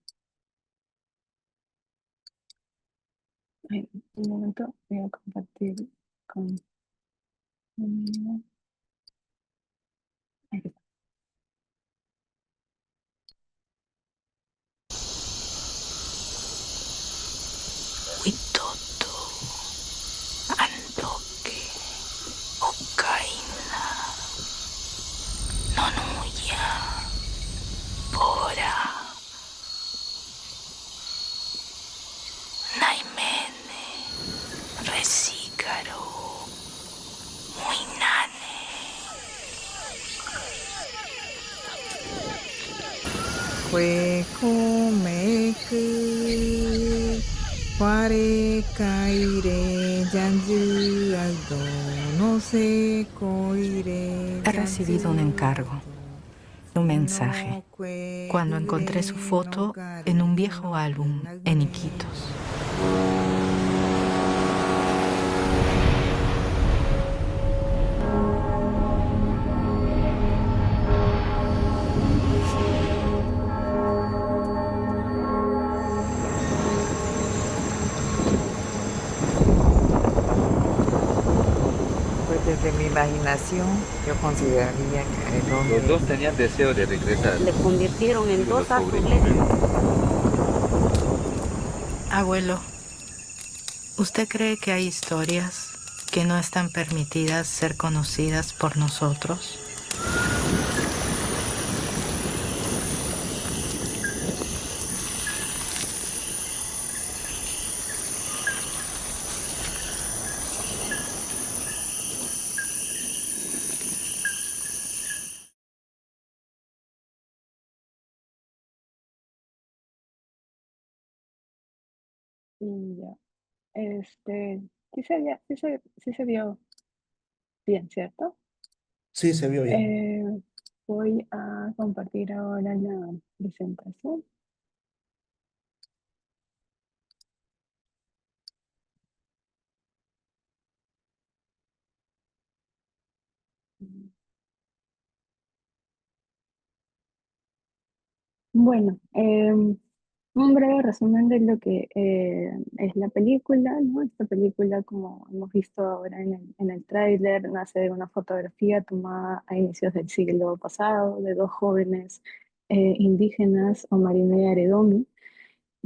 un momento, voy a compartir con... Ahí está. Witoto, Antoque, Okaina, Nonuya, Bora, Naimene, Resícaro, Muinane. Fue comeku, Ware kaire, Yanju aldo, no se coire. He recibido un encargo, un mensaje, cuando encontré su foto en un viejo álbum en Iquitos. Pues desde mi imaginación, yo consideraría que el hombre Los dos tenían deseo de regresar. Le convirtieron en dos Abuelo, ¿usted cree que hay historias que no están permitidas ser conocidas por nosotros? Y ya, sí se vio bien, ¿cierto? Sí, se vio bien. Voy a compartir ahora la presentación. Bueno, un breve resumen de lo que es la película, ¿no? Esta película, como hemos visto ahora en el tráiler, nace de una fotografía tomada a inicios del siglo pasado de dos jóvenes indígenas, Omarino y Aredomi,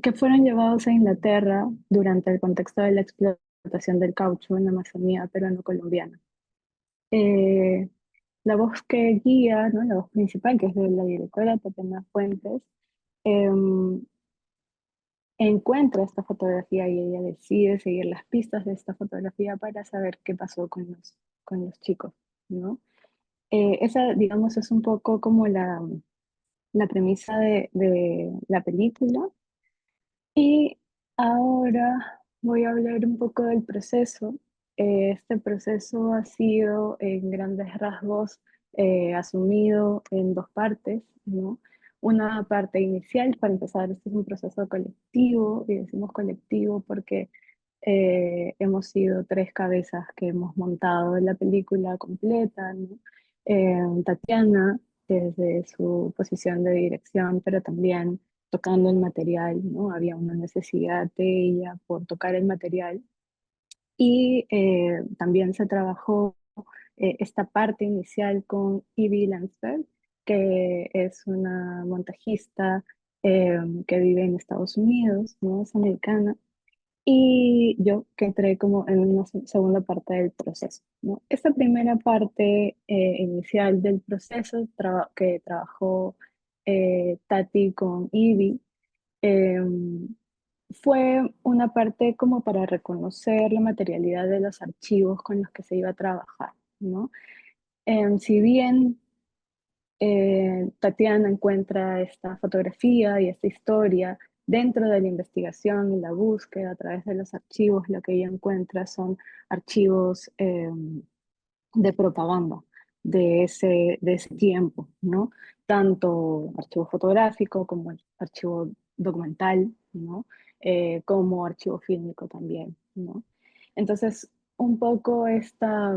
que fueron llevados a Inglaterra durante el contexto de la explotación del caucho en la Amazonía peruano-colombiana. La voz que guía, ¿no? La voz principal, que es de la directora Tatiana Fuentes, em, encuentra esta fotografía y ella decide seguir las pistas de esta fotografía para saber qué pasó con los chicos, ¿no? Esa, digamos, es un poco como la premisa de la película. Y ahora voy a hablar un poco del proceso. Este proceso ha sido en grandes rasgos asumido en dos partes, ¿no? Una parte inicial, para empezar, este es un proceso colectivo, y decimos colectivo porque hemos sido tres cabezas que hemos montado la película completa, ¿no? Tatiana, desde su posición de dirección, pero también tocando el material, ¿no? Había una necesidad de ella por tocar el material. Y también se trabajó esta parte inicial con Ivy Landsberg, que es una montajista que vive en Estados Unidos, ¿no? Es americana, y yo que entré como en una segunda parte del proceso, ¿no? Esta primera parte inicial del proceso que trabajó Tati con Ivy, em, fue una parte como para reconocer la materialidad de los archivos con los que se iba a trabajar, ¿no? Si bien Tatiana encuentra esta fotografía y esta historia dentro de la investigación y la búsqueda a través de los archivos. Lo que ella encuentra son archivos de propaganda de ese tiempo, ¿no? Tanto archivo fotográfico como el archivo documental, ¿no? Como archivo fílmico también, ¿no? Entonces, un poco esta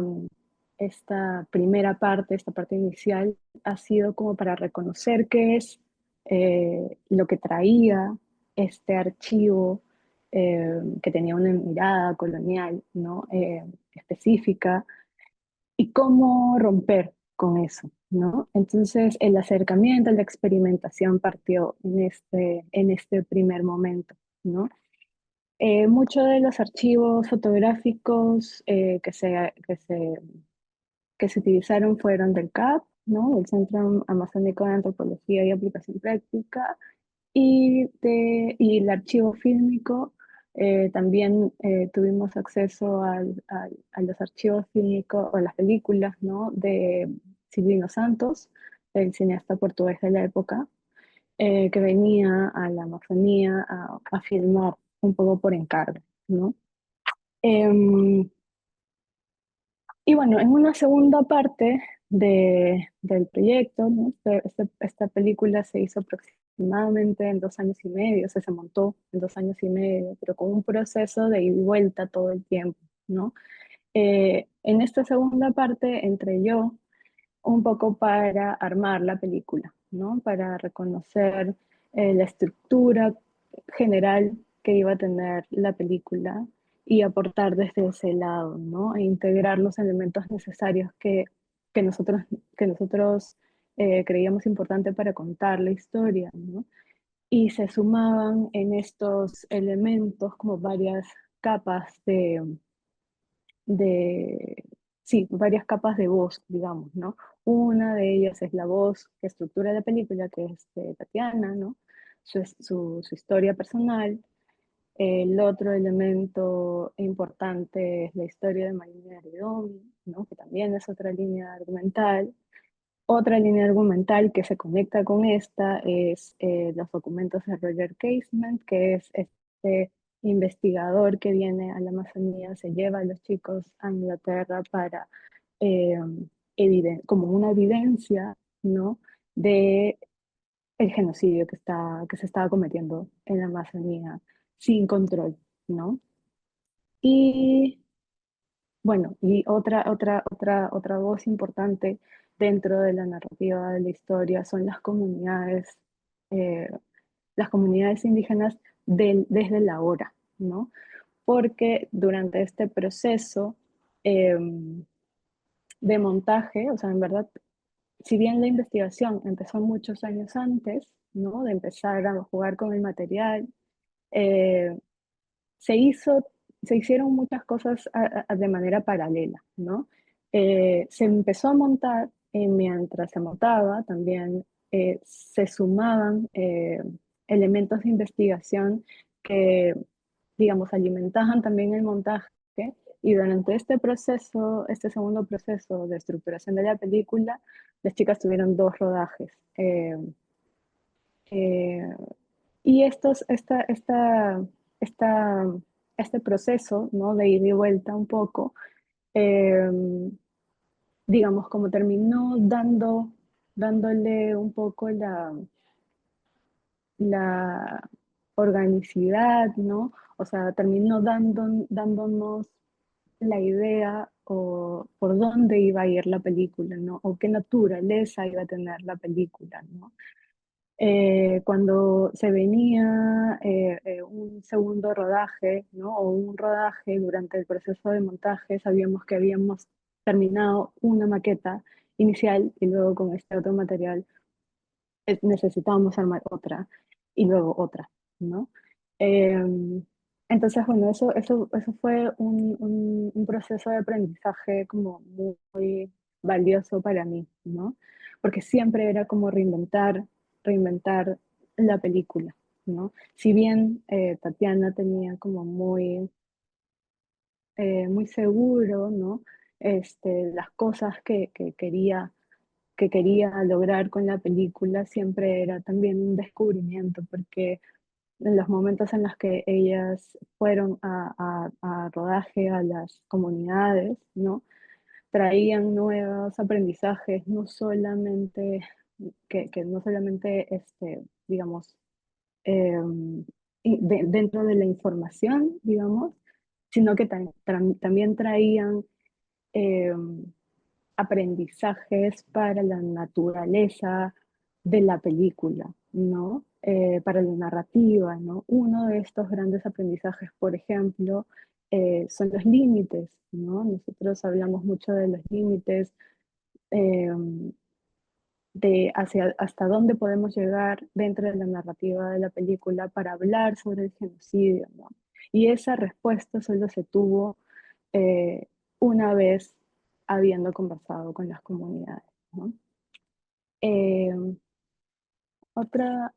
primera parte, esta parte inicial, ha sido como para reconocer qué es lo que traía este archivo que tenía una mirada colonial, ¿no? Específica, y cómo romper con eso, ¿no? Entonces, el acercamiento, la experimentación partió en este primer momento, ¿no? Muchos de los archivos fotográficos que se utilizaron fueron del CAP, ¿no? Del Centro Amazónico de Antropología y Aplicación Práctica, y el archivo fílmico. También tuvimos acceso a los archivos fílmicos o a las películas, ¿no? De Silvino Santos, el cineasta portugués de la época, que venía a la Amazonía a filmar un poco por encargo, ¿no? Em, y bueno, en una segunda parte del proyecto, ¿no? Esta película se hizo aproximadamente en 2 años y medio, se montó en 2 años y medio, pero con un proceso de ida y vuelta todo el tiempo, ¿no? En esta segunda parte entré yo un poco para armar la película, ¿no? Para reconocer la estructura general que iba a tener la película y aportar desde ese lado, ¿no? E integrar los elementos necesarios que nosotros, que nosotros creíamos importante para contar la historia, ¿no? Y se sumaban en estos elementos como varias capas de, sí, varias capas de voz, digamos, ¿no? Una de ellas es la voz que estructura la película, que es de Tatiana, ¿no? Su historia personal. El otro elemento importante es la historia de Marina Aridomi, ¿no? Que también es otra línea argumental. Otra línea argumental que se conecta con esta es los documentos de Roger Casement, que es este investigador que viene a la Amazonía, se lleva a los chicos a Inglaterra para, eh, como una evidencia, ¿no? De el genocidio que se estaba cometiendo en la Amazonía sin control, ¿no? Y bueno, y otra voz importante dentro de la narrativa de la historia son eh, las comunidades indígenas desde la hora, ¿no? Porque durante este proceso de montaje, o sea, en verdad, si bien la investigación empezó muchos años antes, ¿no? De empezar a jugar con el material, eh, se hizo, se hicieron muchas cosas de manera paralela, ¿no? Se empezó a montar y mientras se montaba también se sumaban elementos de investigación que, digamos, alimentaban también el montaje, y durante este proceso, este segundo proceso de estructuración de la película, las chicas tuvieron 2 rodajes. Eh, y esta, este proceso, ¿no? De ida y vuelta un poco, eh, digamos, como terminó dándole un poco la organicidad, ¿no? O sea, terminó dándonos la idea o por dónde iba a ir la película, ¿no? O qué naturaleza iba a tener la película, ¿no? Cuando se venía un segundo rodaje, ¿no? O un rodaje durante el proceso de montaje, sabíamos que habíamos terminado una maqueta inicial y luego con este otro material necesitábamos armar otra y luego otra, ¿no? Entonces, bueno, eso fue un proceso de aprendizaje como muy valioso para mí, ¿no? Porque siempre era como reinventar la película, ¿no? Si bien Tatiana tenía como muy seguro, ¿no? Las cosas que quería lograr con la película siempre era también un descubrimiento, porque en los momentos en los que ellas fueron a rodaje a las comunidades, ¿no? Traían nuevos aprendizajes, no solamente, que no solamente, digamos, dentro de la información, digamos, sino que también traían eh, aprendizajes para la naturaleza de la película, ¿no? Para la narrativa, ¿no? Uno de estos grandes aprendizajes, por ejemplo, son los límites, ¿no? Nosotros hablamos mucho de los límites, eh, de hasta dónde podemos llegar dentro de la narrativa de la película para hablar sobre el genocidio, ¿no? Y esa respuesta solo se tuvo eh, una vez habiendo conversado con las comunidades, ¿no? Eh, otra,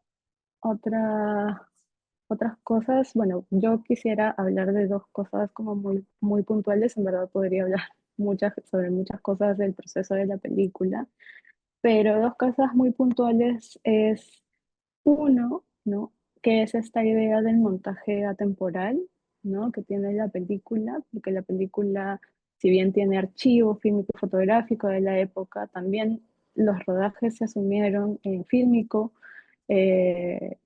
otra, otras cosas, bueno, yo quisiera hablar de dos cosas como muy puntuales, en verdad podría hablar sobre muchas cosas del proceso de la película, pero dos cosas muy puntuales es uno, ¿no? Que es esta idea del montaje atemporal, ¿no? Que tiene la película, porque la película, si bien tiene archivo fílmico y fotográfico de la época, también los rodajes se asumieron en fílmico, eh,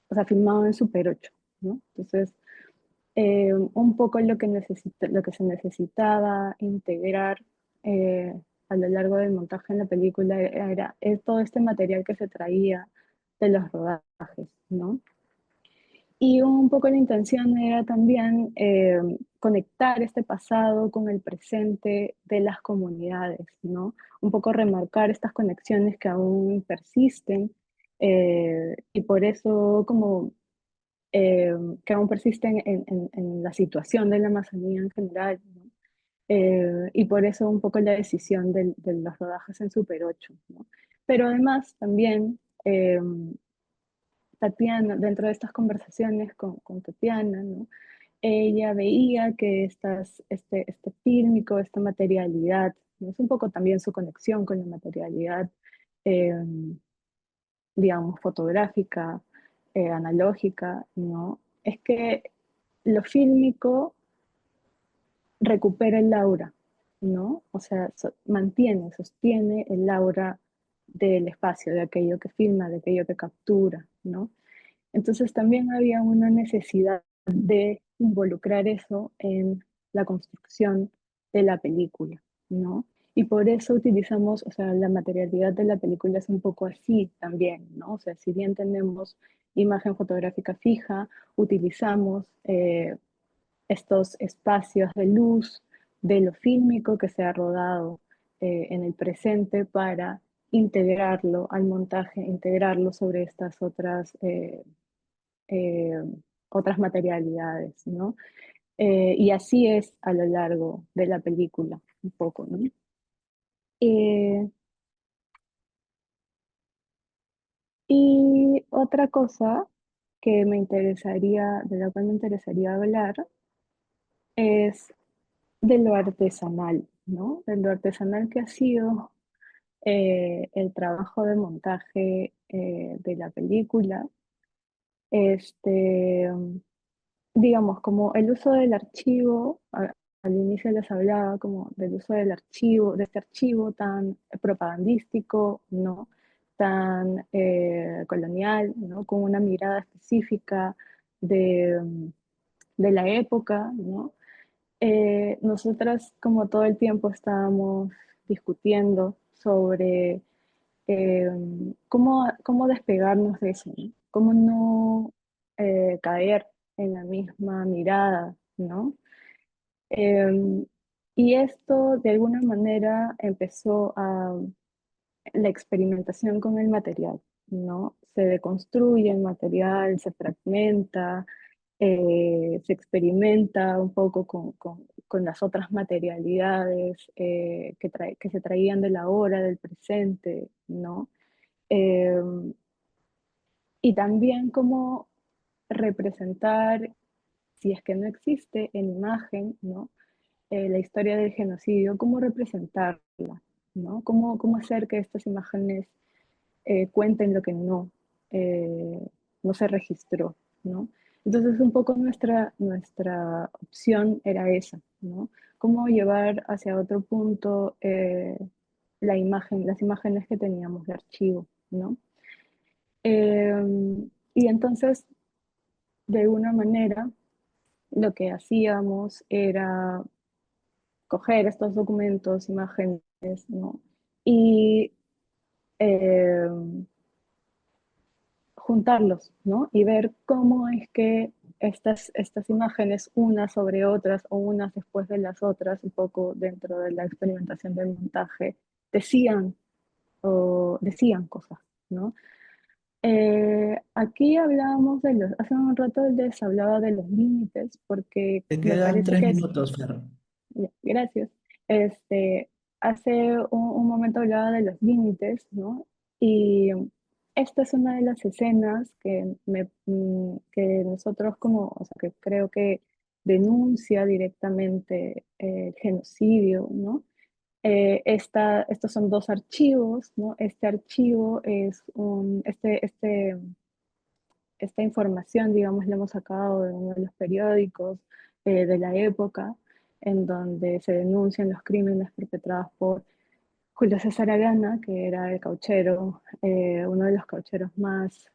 o sea, filmado en Super 8, ¿no? Entonces, un poco lo que se necesitaba integrar eh, a lo largo del montaje en la película es todo este material que se traía de los rodajes, ¿no? Y un poco la intención era también conectar este pasado con el presente de las comunidades, ¿no? Un poco remarcar estas conexiones que aún persisten y por eso como eh, que aún persisten en la situación de la Amazonía en general, ¿no? Y por eso un poco la decisión de los rodajes en Super 8, ¿no? Pero además también Tatiana, dentro de estas conversaciones con Tatiana, ¿no? Ella veía que este fílmico, esta materialidad, ¿no? Es un poco también su conexión con la materialidad, eh, digamos, fotográfica, analógica, ¿no? Es que lo fílmico recupera el aura, ¿no? O sea, sostiene el aura del espacio, de aquello que filma, de aquello que captura, ¿no? Entonces también había una necesidad de involucrar eso en la construcción de la película, ¿no? Y por eso utilizamos, o sea, la materialidad de la película es un poco así también, ¿no? O sea, si bien tenemos imagen fotográfica fija, utilizamos estos espacios de luz de lo fílmico que se ha rodado en el presente para integrarlo al montaje, integrarlo sobre estas eh, otras materialidades, ¿no? Y así es a lo largo de la película, un poco, ¿no? Eh, y otra cosa de la cual me interesaría hablar, es de lo artesanal, ¿no? De lo artesanal que ha sido el trabajo de montaje de la película. Este, digamos, como el uso del archivo, al inicio les hablaba como del uso del archivo, de este archivo tan propagandístico, ¿no? Tan colonial, ¿no? Con una mirada específica de, de la época, ¿no? Nosotras como todo el tiempo estábamos discutiendo sobre eh, cómo despegarnos de eso, ¿no? Cómo no caer en la misma mirada, ¿no? Eh, y esto de alguna manera empezó la experimentación con el material, ¿no? Se deconstruye el material, se fragmenta, se experimenta un poco con las otras materialidades que se traían de la hora, del presente, ¿no? Em, y también cómo representar, si es que no existe en imagen, ¿no? La historia del genocidio, cómo representarla, ¿no? Cómo hacer que estas imágenes cuenten lo que eh, no se registró, ¿no? Entonces un poco nuestra opción era esa, ¿no? Cómo llevar hacia otro punto las imágenes que teníamos de archivo, ¿no? Y entonces, de alguna manera, lo que hacíamos era coger estos documentos, imágenes, ¿no? Y eh, juntarlos, ¿no? Y ver cómo es que estas imágenes, unas sobre otras o unas después de las otras, un poco dentro de la experimentación del montaje, decían o decían cosas, ¿no? Aquí hablábamos hace un rato les hablaba de los límites, porque Te me quedan parece tres que es, minutos, Fer. ya, gracias, hace un momento hablaba de los límites, ¿no? Y esta es una de las escenas que nosotros o sea, que creo que denuncia directamente el genocidio, ¿no? Estos son dos archivos, ¿no? Este archivo es esta información, digamos, la hemos sacado de uno de los periódicos de la época, en donde se denuncian los crímenes perpetrados por Julio César Arana, que era el cauchero, uno de los caucheros más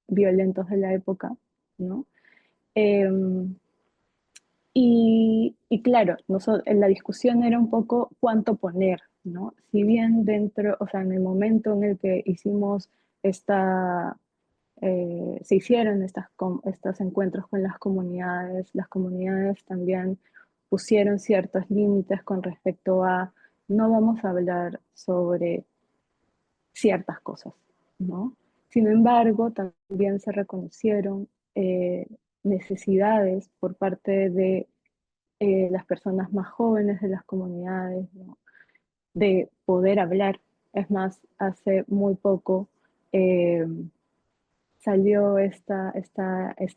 violentos de la época, ¿no? Em, y claro, la discusión era un poco cuánto poner, ¿no? Si bien dentro, o sea, en el momento en el que hicimos se hicieron estos encuentros con las comunidades también pusieron ciertos límites con respecto a no vamos a hablar sobre ciertas cosas, ¿no? Sin embargo, también se reconocieron necesidades por parte de las personas más jóvenes de las comunidades, ¿no? De poder hablar. Es más, hace muy poco eh, salió esta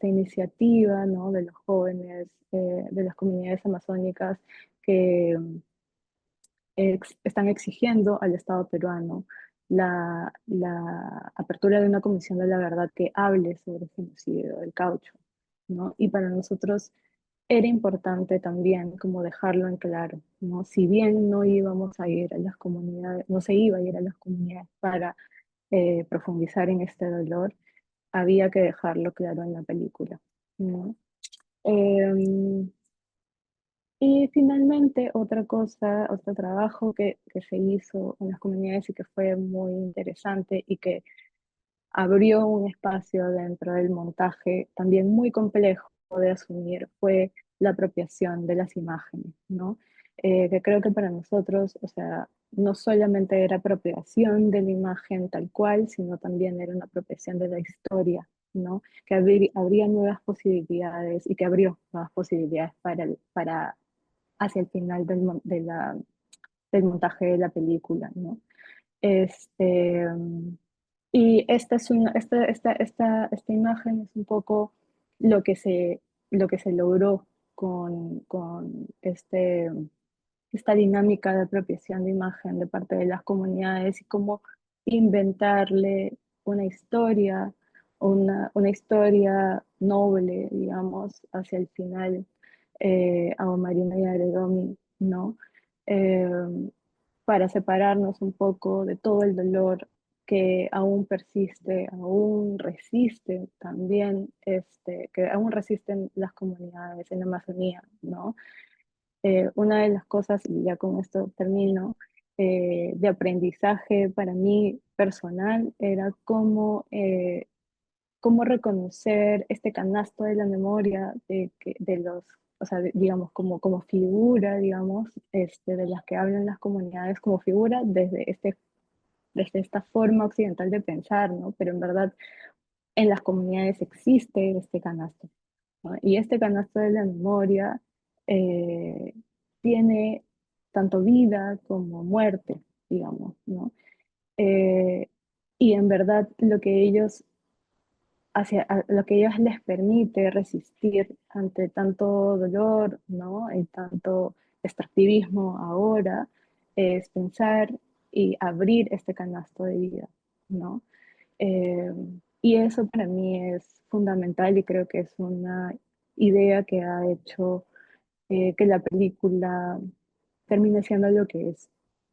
iniciativa, ¿no? De los jóvenes de las comunidades amazónicas que están exigiendo al Estado peruano la apertura de una comisión de la verdad que hable sobre el genocidio del caucho, ¿no? Y para nosotros era importante también como dejarlo en claro, ¿no? Si bien no íbamos a ir a las comunidades, no se iba a ir a las comunidades para profundizar en este dolor, había que dejarlo claro en la película, ¿no? Em, y finalmente, otra cosa, otro trabajo que se hizo en las comunidades y que fue muy interesante y que abrió un espacio dentro del montaje también muy complejo de asumir fue la apropiación de las imágenes, ¿no? Que creo que para nosotros, o sea, no solamente era apropiación de la imagen tal cual, sino también era una apropiación de la historia, ¿no? Que habría nuevas posibilidades y que abrió nuevas posibilidades para hacia el final del montaje de la película, ¿no? Este, y esta, es una, esta imagen es un poco lo que lo que se logró con esta dinámica de apropiación de imagen de parte de las comunidades y cómo inventarle una historia, una historia noble, digamos, hacia el final a Marina y a Gregomi, ¿no? Eh, para separarnos un poco de todo el dolor que aún persiste, aún resiste también, que aún resisten las comunidades en la Amazonía, ¿no? Una de las cosas, y ya con esto termino, de aprendizaje para mí personal era cómo reconocer este canasto de la memoria de los, o sea, digamos, como figura, digamos, de las que hablan las comunidades, como figura desde esta forma occidental de pensar, ¿no? Pero en verdad en las comunidades existe este canasto. ¿no? Y este canasto de la memoria eh, tiene tanto vida como muerte, digamos, ¿no? Eh, y en verdad lo que ellos les permite resistir ante tanto dolor, ¿no? Y tanto extractivismo ahora, es pensar y abrir este canasto de vida, ¿no? Eh, y eso para mí es fundamental y creo que es una idea que ha hecho que la película termine siendo lo que es,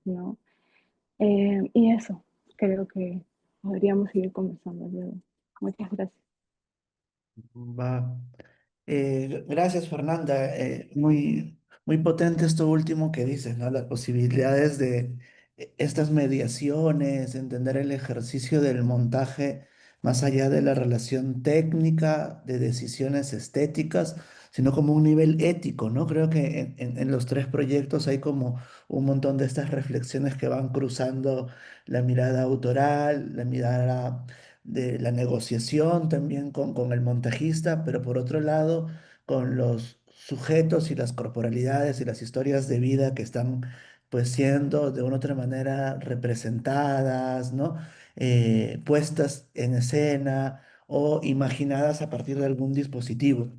¿no? Y eso, creo que podríamos seguir conversando luego. Muchas gracias. Va. Gracias, Fernanda. Muy potente esto último que dices, ¿no? Las posibilidades de estas mediaciones, entender el ejercicio del montaje más allá de la relación técnica, de decisiones estéticas, sino como un nivel ético, ¿no? Creo que en los tres proyectos hay como un montón de estas reflexiones que van cruzando la mirada autoral, la mirada de la negociación también con el montajista, pero por otro lado, con los sujetos y las corporalidades y las historias de vida que están pues siendo de una u otra manera representadas, ¿no? Puestas en escena o imaginadas a partir de algún dispositivo.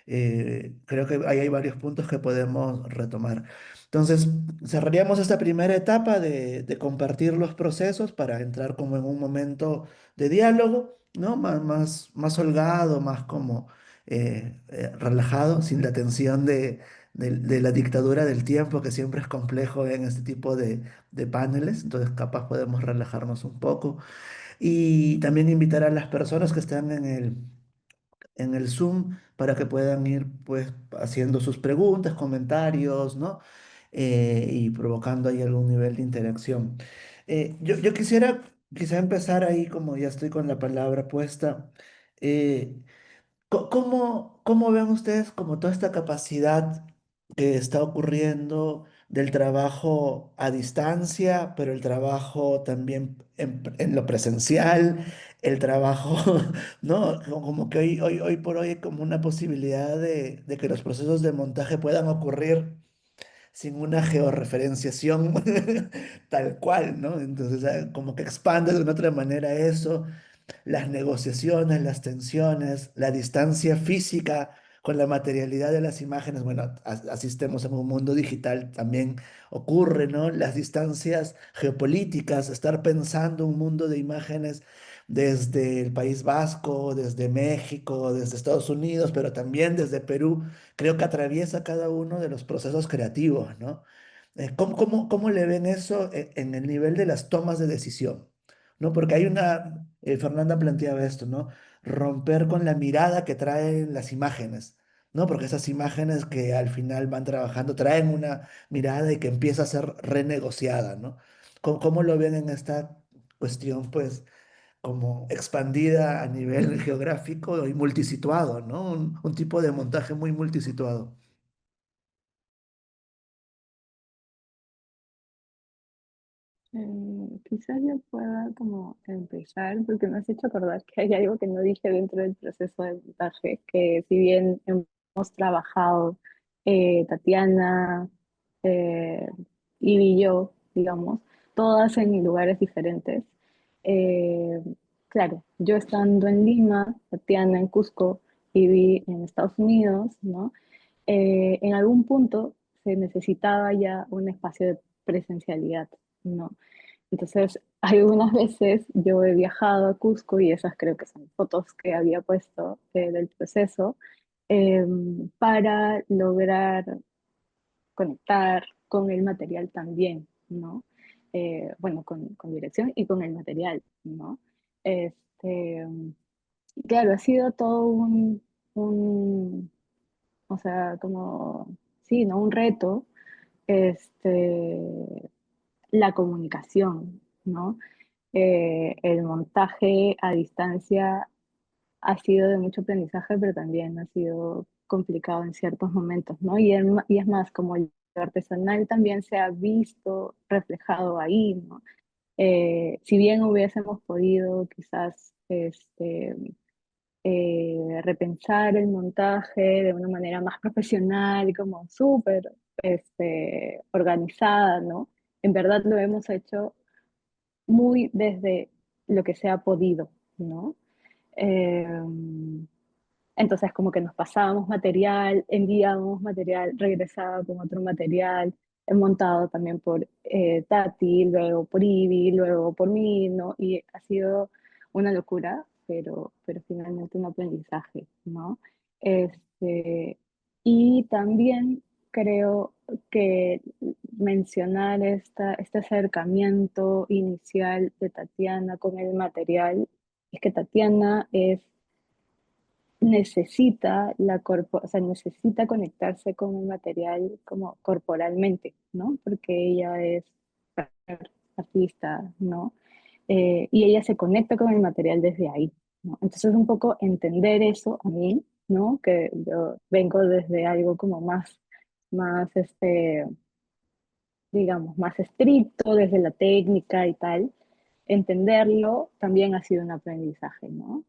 Creo que ahí hay varios puntos que podemos retomar. Entonces, cerraríamos esta primera etapa de compartir los procesos para entrar como en un momento de diálogo, ¿no? Más holgado, más como relajado, sin la tensión de la dictadura del tiempo, que siempre es complejo en este tipo de paneles. Entonces, capaz podemos relajarnos un poco. Y también invitar a las personas que están en el Zoom para que puedan ir pues haciendo sus preguntas, comentarios, ¿no? Y provocando ahí algún nivel de interacción. Yo quisiera empezar ahí, como ya estoy con la palabra puesta. eh, ¿Cómo ven ustedes como toda esta capacidad que está ocurriendo del trabajo a distancia, pero el trabajo también en lo presencial, el trabajo, ¿no? Como que hoy por hoy hay como una posibilidad de que los procesos de montaje puedan ocurrir sin una georreferenciación tal cual, ¿no? Entonces, como que expande de una otra manera eso, las negociaciones, las tensiones, la distancia física con la materialidad de las imágenes. Bueno, así estemos en un mundo digital, también ocurre, ¿no? Las distancias geopolíticas, estar pensando un mundo de imágenes desde el País Vasco, desde México, desde Estados Unidos, pero también desde Perú, creo que atraviesa cada uno de los procesos creativos, ¿no? ¿Cómo le ven eso en el nivel de las tomas de decisión? ¿No? Porque hay Fernanda planteaba esto, ¿no? Romper con la mirada que traen las imágenes, ¿no? Porque esas imágenes que al final van trabajando traen una mirada y que empieza a ser renegociada, ¿no? ¿Cómo lo ven en esta cuestión, pues, como expandida a nivel geográfico y multisituado, ¿no? Un tipo de montaje muy multisituado. Quizás yo pueda como empezar, porque me has hecho acordar que hay algo que no dije dentro del proceso de montaje, que si bien hemos trabajado Tatiana, eh, y yo, digamos, todas en lugares diferentes. eh, claro, yo estando en Lima, Tatiana en Cusco, Ivy en Estados Unidos, ¿no? En algún punto se necesitaba ya un espacio de presencialidad, ¿no? Entonces, algunas veces yo he viajado a Cusco y esas creo que son fotos que había puesto del proceso eh, para lograr conectar con el material también, ¿no? Bueno, con dirección y con el material, ¿no? Este, claro, ha sido todo un o sea, como, sí, ¿no? Un reto, este, la comunicación, ¿no? El montaje a distancia ha sido de mucho aprendizaje, pero también ha sido complicado en ciertos momentos, ¿no? Y es más, como el artesanal también se ha visto reflejado ahí, ¿no? Si bien hubiésemos podido quizás repensar el montaje de una manera más profesional, como súper organizada, ¿no? En verdad lo hemos hecho muy desde lo que se ha podido, ¿no? Eh, entonces como que nos pasábamos material, enviábamos material, regresaba con otro material, montado también por Tati, luego por Ivy, luego por mí, ¿no? Y ha sido una locura, pero finalmente un aprendizaje, ¿no? Y también creo que mencionar este acercamiento inicial de Tatiana con el material es que Tatiana necesita o sea, necesita conectarse con el material como corporalmente, ¿no? Porque ella es artista, ¿no? Y ella se conecta con el material desde ahí, ¿no? Entonces un poco entender eso a mí, ¿no? Que yo vengo desde algo como más digamos, más estricto, desde la técnica y tal, entenderlo también ha sido un aprendizaje, ¿no?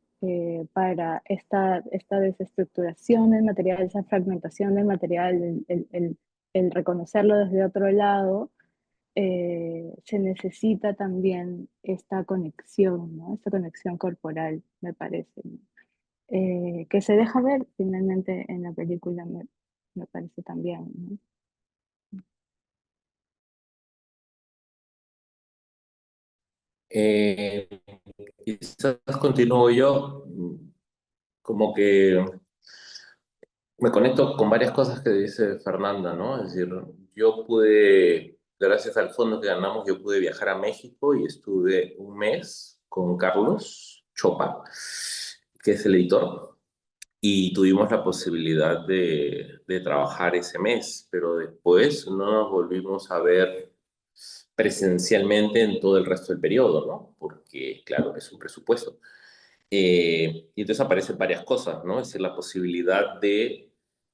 Para esta desestructuración del material, esa fragmentación del material, el reconocerlo desde otro lado, se necesita también esta conexión, ¿no? Esta conexión corporal, me parece, ¿no? Que se deja ver finalmente en la película, me parece también, ¿no? Eh, Quizás continúo yo, como que me conecto con varias cosas que dice Fernanda, ¿no? Es decir, yo pude, gracias al fondo que ganamos, yo pude viajar a México y estuve un mes con Carlos Chopa, que es el editor, y tuvimos la posibilidad de trabajar ese mes, pero después no nos volvimos a ver presencialmente en todo el resto del periodo, ¿no? Porque, claro, es un presupuesto. Y entonces aparecen varias cosas, ¿no? Es decir, la posibilidad de,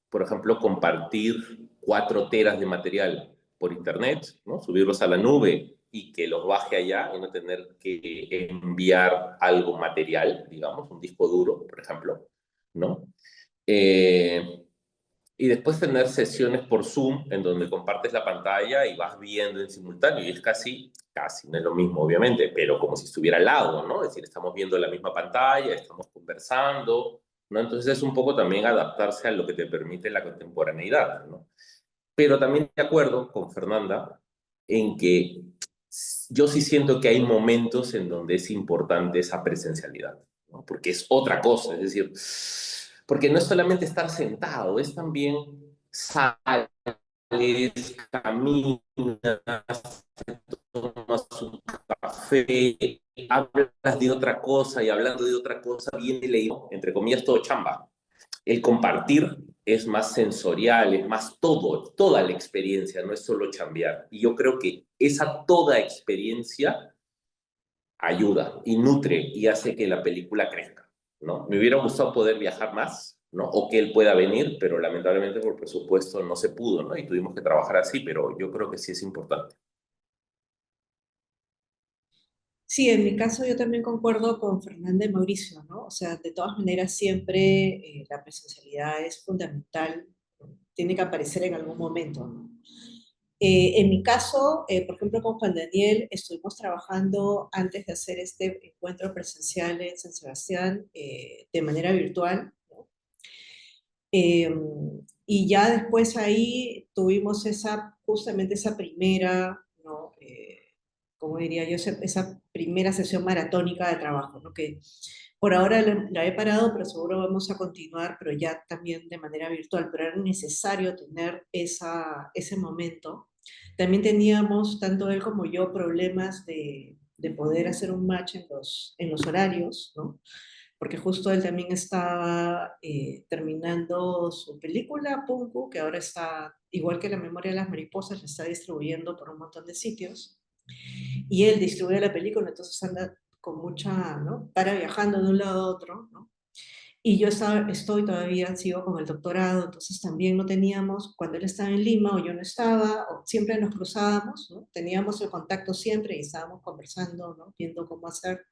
por ejemplo, compartir 4 teras de material por internet, ¿no? Subirlos a la nube y que los baje allá y no tener que enviar algo material, digamos, un disco duro, por ejemplo, ¿no? Eh, y después tener sesiones por Zoom en donde compartes la pantalla y vas viendo en simultáneo. Y es casi, no es lo mismo, obviamente, pero como si estuviera al lado, ¿no? Es decir, estamos viendo la misma pantalla, estamos conversando, ¿no? Entonces es un poco también adaptarse a lo que te permite la contemporaneidad, ¿no? Pero también de acuerdo con Fernanda en que yo sí siento que hay momentos en donde es importante esa presencialidad, ¿no? Porque es otra cosa, es decir, porque no es solamente estar sentado, es también sales, caminas, tomas un café, hablas de otra cosa y hablando de otra cosa viene leído, entre comillas, todo chamba. El compartir es más sensorial, es más todo, toda la experiencia, no es solo chambear. Y yo creo que esa toda experiencia ayuda y nutre y hace que la película crezca, ¿no? Me hubiera gustado poder viajar más, ¿no? O que él pueda venir, pero lamentablemente por presupuesto no se pudo, ¿no? Y tuvimos que trabajar así, pero yo creo que sí es importante. Sí, en mi caso yo también concuerdo con Fernanda y Mauricio, ¿no? O sea, de todas maneras siempre la presencialidad es fundamental, ¿no? Tiene que aparecer en algún momento, ¿no? En mi caso, por ejemplo, con Juan Daniel, estuvimos trabajando antes de hacer este encuentro presencial en San Sebastián de manera virtual, ¿no? Eh, y ya después ahí tuvimos justamente esa primera, ¿no? Como diría yo, esa primera sesión maratónica de trabajo, ¿no? Que por ahora la he parado, pero seguro vamos a continuar, pero ya también de manera virtual, pero era necesario tener ese momento. También teníamos, tanto él como yo, problemas de poder hacer un match en los horarios, ¿no? Porque justo él también estaba terminando su película, Punku, que ahora está, igual que La memoria de las mariposas, la está distribuyendo por un montón de sitios. Y él distribuye la película, entonces anda con mucha, ¿no? Para viajando de un lado a otro, ¿no? Y yo estoy todavía, sigo con el doctorado, entonces también no teníamos, cuando él estaba en Lima o yo no estaba, o siempre nos cruzábamos, ¿no? Teníamos el contacto siempre y estábamos conversando, ¿no? Viendo cómo hacer.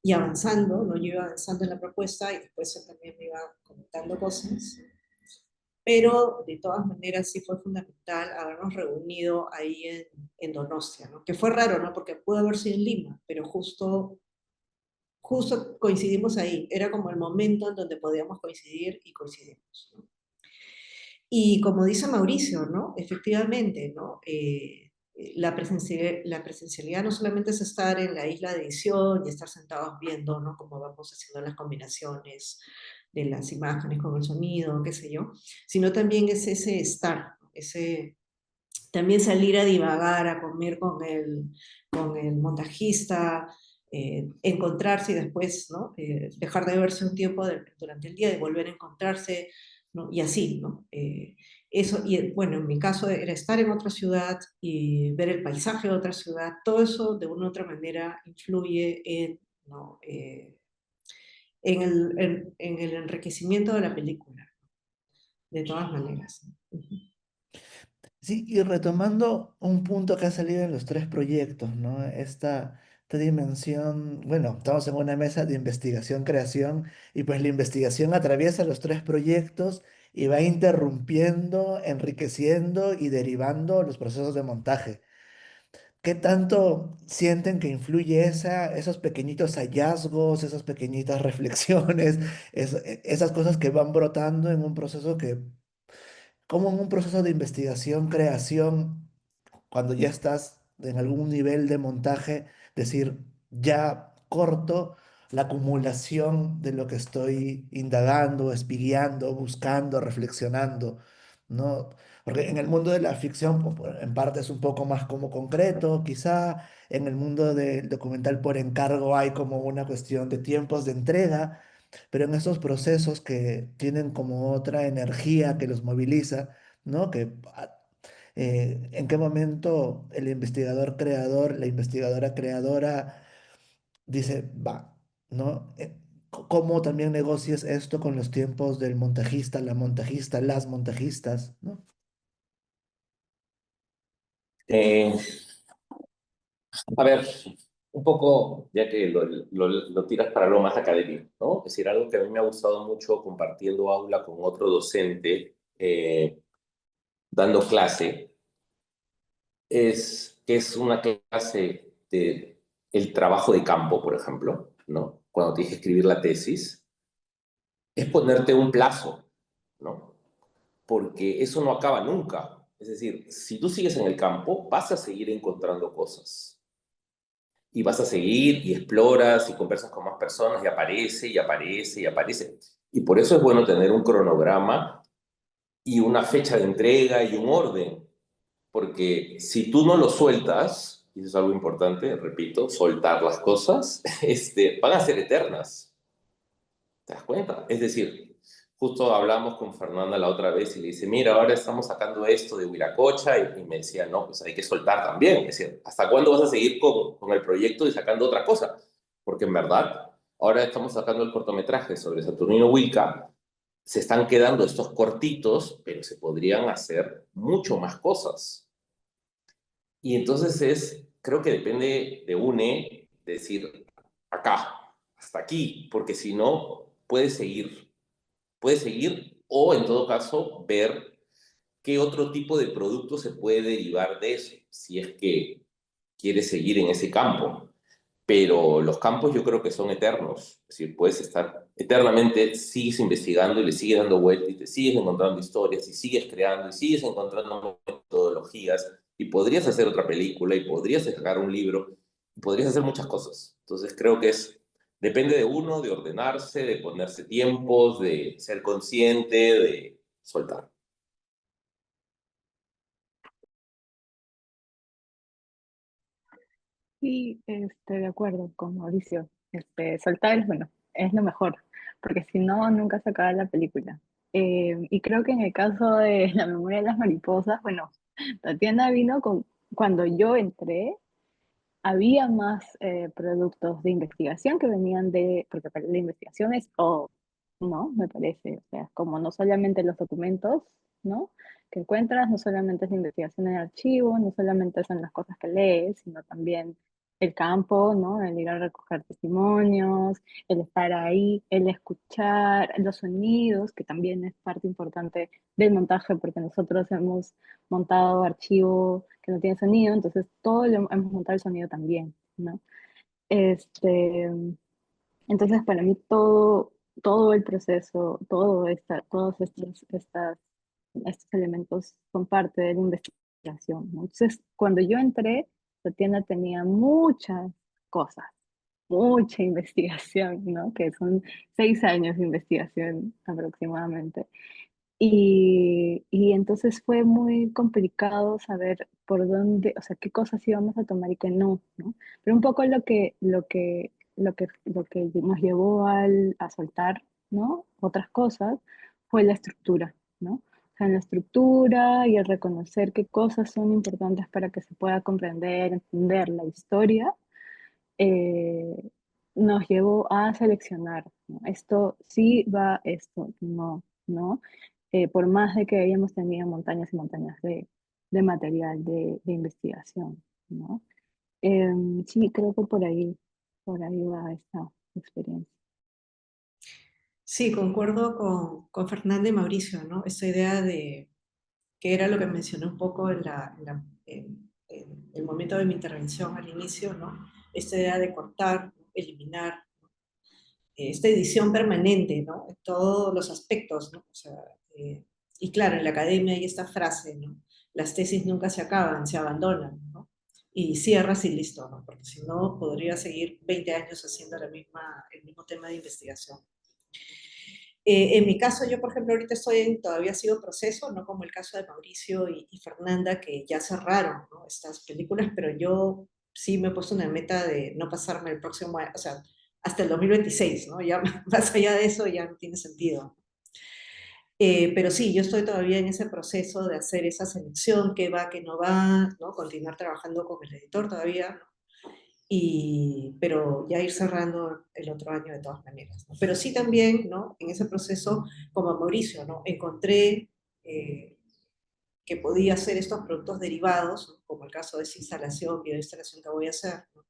y avanzando, ¿no? Yo iba avanzando en la propuesta y después él también me iba comentando cosas, pero de todas maneras sí fue fundamental habernos reunido ahí en Donostia, ¿no? Que fue raro, ¿no? Porque pudo haber sido en Lima, pero justo coincidimos ahí, era como el momento en donde podíamos coincidir y coincidimos, ¿no? Y como dice Mauricio, ¿no? Efectivamente, ¿no? La presencialidad no solamente es estar en la isla de edición y estar sentados viendo, ¿no? Cómo vamos haciendo las combinaciones de las imágenes con el sonido, qué sé yo, sino también es ese estar, ¿no? Ese, también salir a divagar, a comer con el montajista, encontrarse y después, ¿no? Dejar de verse un tiempo durante el día y volver a encontrarse, ¿no? Y así, ¿no? Eso, y bueno, en mi caso era estar en otra ciudad y ver el paisaje de otra ciudad, todo eso de una u otra manera influye en, ¿no? En el enriquecimiento de la película, de todas maneras, ¿no? Ujú. Sí, y retomando un punto que ha salido en los tres proyectos, ¿no? Esta dimensión, bueno, estamos en una mesa de investigación-creación y pues la investigación atraviesa los tres proyectos y va interrumpiendo, enriqueciendo y derivando los procesos de montaje. ¿Qué tanto sienten que influye esos pequeñitos hallazgos, esas pequeñitas reflexiones, esas cosas que van brotando en un proceso que, como en un proceso de investigación, creación, cuando ya estás en algún nivel de montaje, decir, ya corto la acumulación de lo que estoy indagando, espigueando, buscando, reflexionando, ¿no? Porque en el mundo de la ficción, en parte es un poco más como concreto, quizá en el mundo del documental por encargo hay como una cuestión de tiempos de entrega, pero en esos procesos que tienen como otra energía que los moviliza, ¿no? En qué momento el investigador creador, la investigadora creadora dice, va, ¿no? ¿Cómo también negocias esto con los tiempos del montajista, la montajista, las montajistas, ¿no? Eh, a ver, un poco, ya que lo tiras para lo más académico, ¿no? Es decir, algo que a mí me ha gustado mucho compartiendo aula con otro docente, dando clase, es que es una clase de el trabajo de campo, por ejemplo, ¿no? Cuando tienes que escribir la tesis, es ponerte un plazo, ¿no? Porque eso no acaba nunca. Es decir, si tú sigues en el campo, vas a seguir encontrando cosas. Y vas a seguir y exploras y conversas con más personas y aparece y aparece y aparece. Y por eso es bueno tener un cronograma y una fecha de entrega y un orden. Porque si tú no lo sueltas, y eso es algo importante, repito, soltar las cosas, van a ser eternas. ¿Te das cuenta? Es decir, justo hablamos con Fernanda la otra vez y le dice, mira, ahora estamos sacando esto de Huiracocha y me decía, no, pues hay que soltar también. Es decir, ¿hasta cuándo vas a seguir con el proyecto y sacando otra cosa? Porque en verdad, ahora estamos sacando el cortometraje sobre Saturnino Huilca, se están quedando estos cortitos, pero se podrían hacer mucho más cosas. Y entonces creo que depende de UNE decir, acá, hasta aquí, porque si no, puede seguir o en todo caso ver qué otro tipo de producto se puede derivar de eso, si es que quiere seguir en ese campo. Pero los campos yo creo que son eternos, es decir, puedes estar eternamente, sigues investigando y le sigues dando vueltas y te sigues encontrando historias y sigues creando y sigues encontrando metodologías y podrías hacer otra película y podrías sacar un libro y podrías hacer muchas cosas. Entonces creo que depende de uno, de ordenarse, de ponerse tiempos, de ser consciente, de soltar. Sí, de acuerdo con Mauricio. Soltar es bueno, es lo mejor, porque si no, nunca se acaba la película. Y creo que en el caso de La memoria de las mariposas, bueno, Tatiana vino cuando yo entré, había más productos de investigación que venían porque para la investigación es todo, ¿no? Me parece, o sea, como no solamente los documentos, ¿no? Que encuentras, no solamente es la investigación en el archivo, no solamente son las cosas que lees, sino también el campo, ¿no? El ir a recoger testimonios, el estar ahí, el escuchar los sonidos, que también es parte importante del montaje, porque nosotros hemos montado archivo que no tiene sonido, entonces todo lo, hemos montado el sonido también, ¿no? Este, entonces para mí todo el proceso, todos estos elementos son parte de la investigación, ¿no? Entonces, cuando yo entré, la tienda tenía muchas cosas, mucha investigación, ¿no? Que son 6 años de investigación aproximadamente. Y entonces fue muy complicado saber por dónde, o sea, qué cosas íbamos a tomar y qué no, ¿no? Pero un poco lo que nos llevó a soltar, ¿no? Otras cosas fue la estructura, ¿no? O sea, la estructura y el reconocer qué cosas son importantes para que se pueda comprender, entender la historia, eh, nos llevó a seleccionar, ¿no? Esto sí va, esto no, ¿no? Por más de que hayamos tenido montañas y montañas de material de investigación, ¿no? Sí, creo que por ahí va esta experiencia. Sí, concuerdo con Fernanda y Mauricio, ¿no? Esta idea de que era lo que mencioné un poco en el momento de mi intervención al inicio, ¿no? Esta idea de cortar, eliminar, esta edición permanente, ¿no? En todos los aspectos, ¿no? O sea, eh, y claro, en la academia hay esta frase, ¿no? Las tesis nunca se acaban, se abandonan, ¿no? Y cierras y listo, ¿no? Porque si no, podría seguir 20 años haciendo el mismo tema de investigación. En mi caso, yo, por ejemplo, ahorita todavía sigo en proceso, no como el caso de Mauricio y Fernanda, que ya cerraron, ¿no? Estas películas, pero yo sí me he puesto una meta de no pasarme el próximo año, o sea, hasta el 2026, ¿no? Ya más allá de eso ya no tiene sentido. Pero sí, yo estoy todavía en ese proceso de hacer esa selección, qué va, qué no va, ¿no? Continuar trabajando con el editor todavía, ¿no? Pero ya ir cerrando el otro año de todas maneras, ¿no? Pero sí también, ¿no? En ese proceso, como Mauricio, ¿no? Encontré que podía hacer estos productos derivados, ¿no? Como el caso de esa instalación, bioinstalación que voy a hacer, ¿no?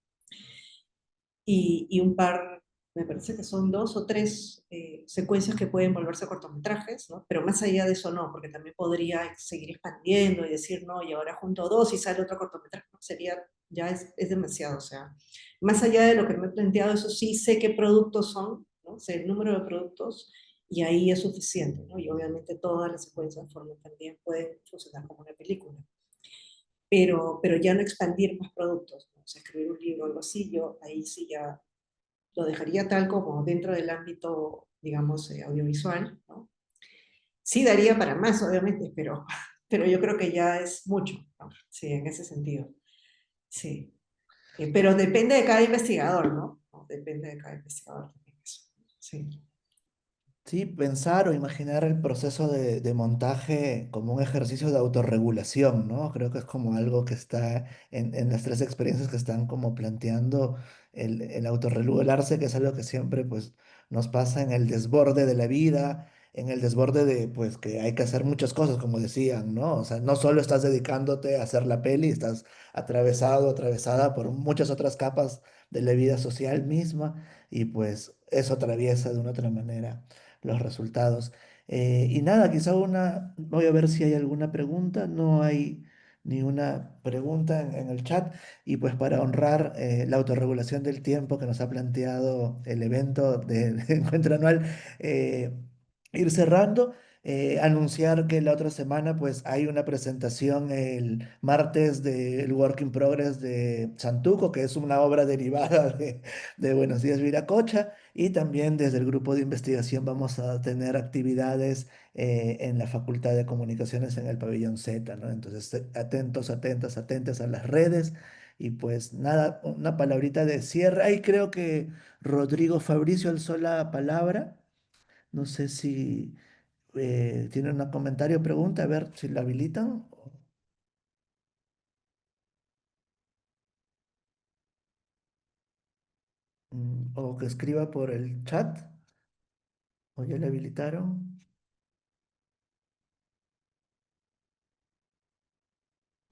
Y un par, me parece que son 2 o 3 secuencias que pueden volverse cortometrajes, ¿no? Pero más allá de eso no, porque también podría seguir expandiendo y decir, no, y ahora junto dos y sale otro cortometraje, ¿no? Sería, ya es demasiado, o sea, más allá de lo que me he planteado, eso sí, sé qué productos son, ¿no? Sé el número de productos y ahí es suficiente, ¿no? Y obviamente todas las secuencias forman también pueden funcionar como una película. Pero ya no expandir más productos, ¿no? O sea, escribir un libro o algo así, yo ahí sí ya lo dejaría tal como dentro del ámbito, digamos, audiovisual, ¿no? Sí daría para más, obviamente, pero yo creo que ya es mucho, ¿no? Sí, en ese sentido, sí. Pero depende de cada investigador, ¿no? Depende de cada investigador también eso. Sí. Sí, pensar o imaginar el proceso de montaje como un ejercicio de autorregulación, ¿no? Creo que es como algo que está en las tres experiencias que están como planteando el autorregularse, que es algo que siempre pues nos pasa en el desborde de la vida, en el desborde de pues que hay que hacer muchas cosas, como decían, ¿no? O sea, no solo estás dedicándote a hacer la peli, estás atravesado, atravesada por muchas otras capas de la vida social misma y pues eso atraviesa de una otra manera los resultados. Y nada, quizá voy a ver si hay alguna pregunta, no hay ni una pregunta en el chat y pues para honrar la autorregulación del tiempo que nos ha planteado el evento del encuentro anual, eh, ir cerrando. Anunciar que la otra semana pues hay una presentación el martes del Work in Progress de Santuco, que es una obra derivada de Buenos Días Viracocha. Y también desde el grupo de investigación vamos a tener actividades en la Facultad de Comunicaciones en el pabellón Z, ¿no? Entonces, atentos, atentas, atentas a las redes. Y pues nada, una palabrita de cierre. Ahí creo que Rodrigo Fabricio alzó la palabra. No sé si tiene un comentario o pregunta, a ver si la habilitan. O que escriba por el chat. O ya le habilitaron.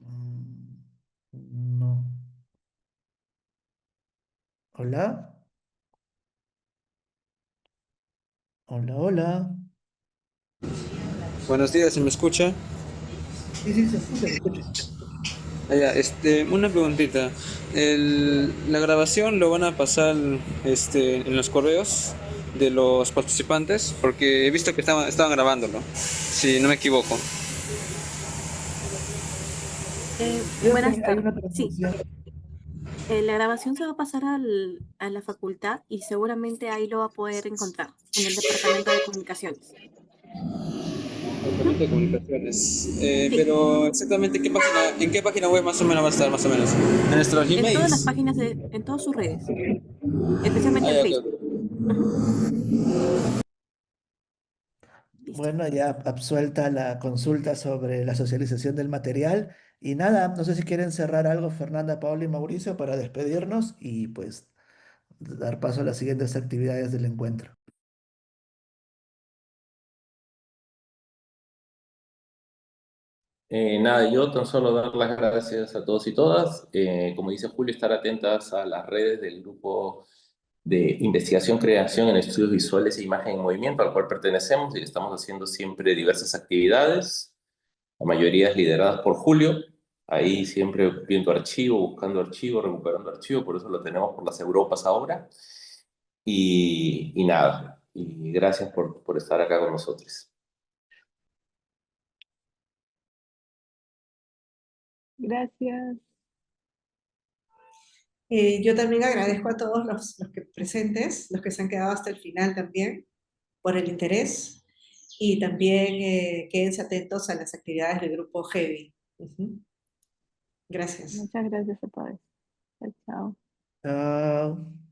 Mm, No. Hola, hola, hola. Buenos días, ¿se me escucha? Sí, sí, se escucha, se escucha. Una preguntita. La grabación lo van a pasar en los correos de los participantes, porque he visto que estaban grabándolo, si no me equivoco. Creo que Buenas hay tardes. una Sí, transmisión. la grabación se va a pasar a la facultad y seguramente ahí lo va a poder encontrar, en el departamento de comunicaciones. Departamento de Comunicaciones. Sí, Pero exactamente en qué página web más o menos va a estar, más o menos. En nuestros en todas las emails. páginas en todas sus redes, especialmente en Ya, ok, Facebook. Ujú. Listo. Bueno, ya absuelta la consulta sobre la socialización del material. Y nada, no sé si quieren cerrar algo, Fernanda, Paula y Mauricio, para despedirnos y pues dar paso a las siguientes actividades del encuentro. Nada, yo tan solo dar las gracias a todos y todas. Como dice Julio, estar atentas a las redes del grupo de investigación, creación en estudios visuales e imagen en movimiento al cual pertenecemos y estamos haciendo siempre diversas actividades, la mayoría es lideradas por Julio, ahí siempre viendo archivo, buscando archivo, recuperando archivo, por eso lo tenemos por las Europas ahora. Y nada, y gracias por estar acá con nosotros. Gracias. Yo también agradezco a todos los que presentes, los que se han quedado hasta el final también, por el interés. Y también quédense atentos a las actividades del grupo Heavy. Ujú. Gracias. Muchas gracias a todos. Chao, chao. Chao.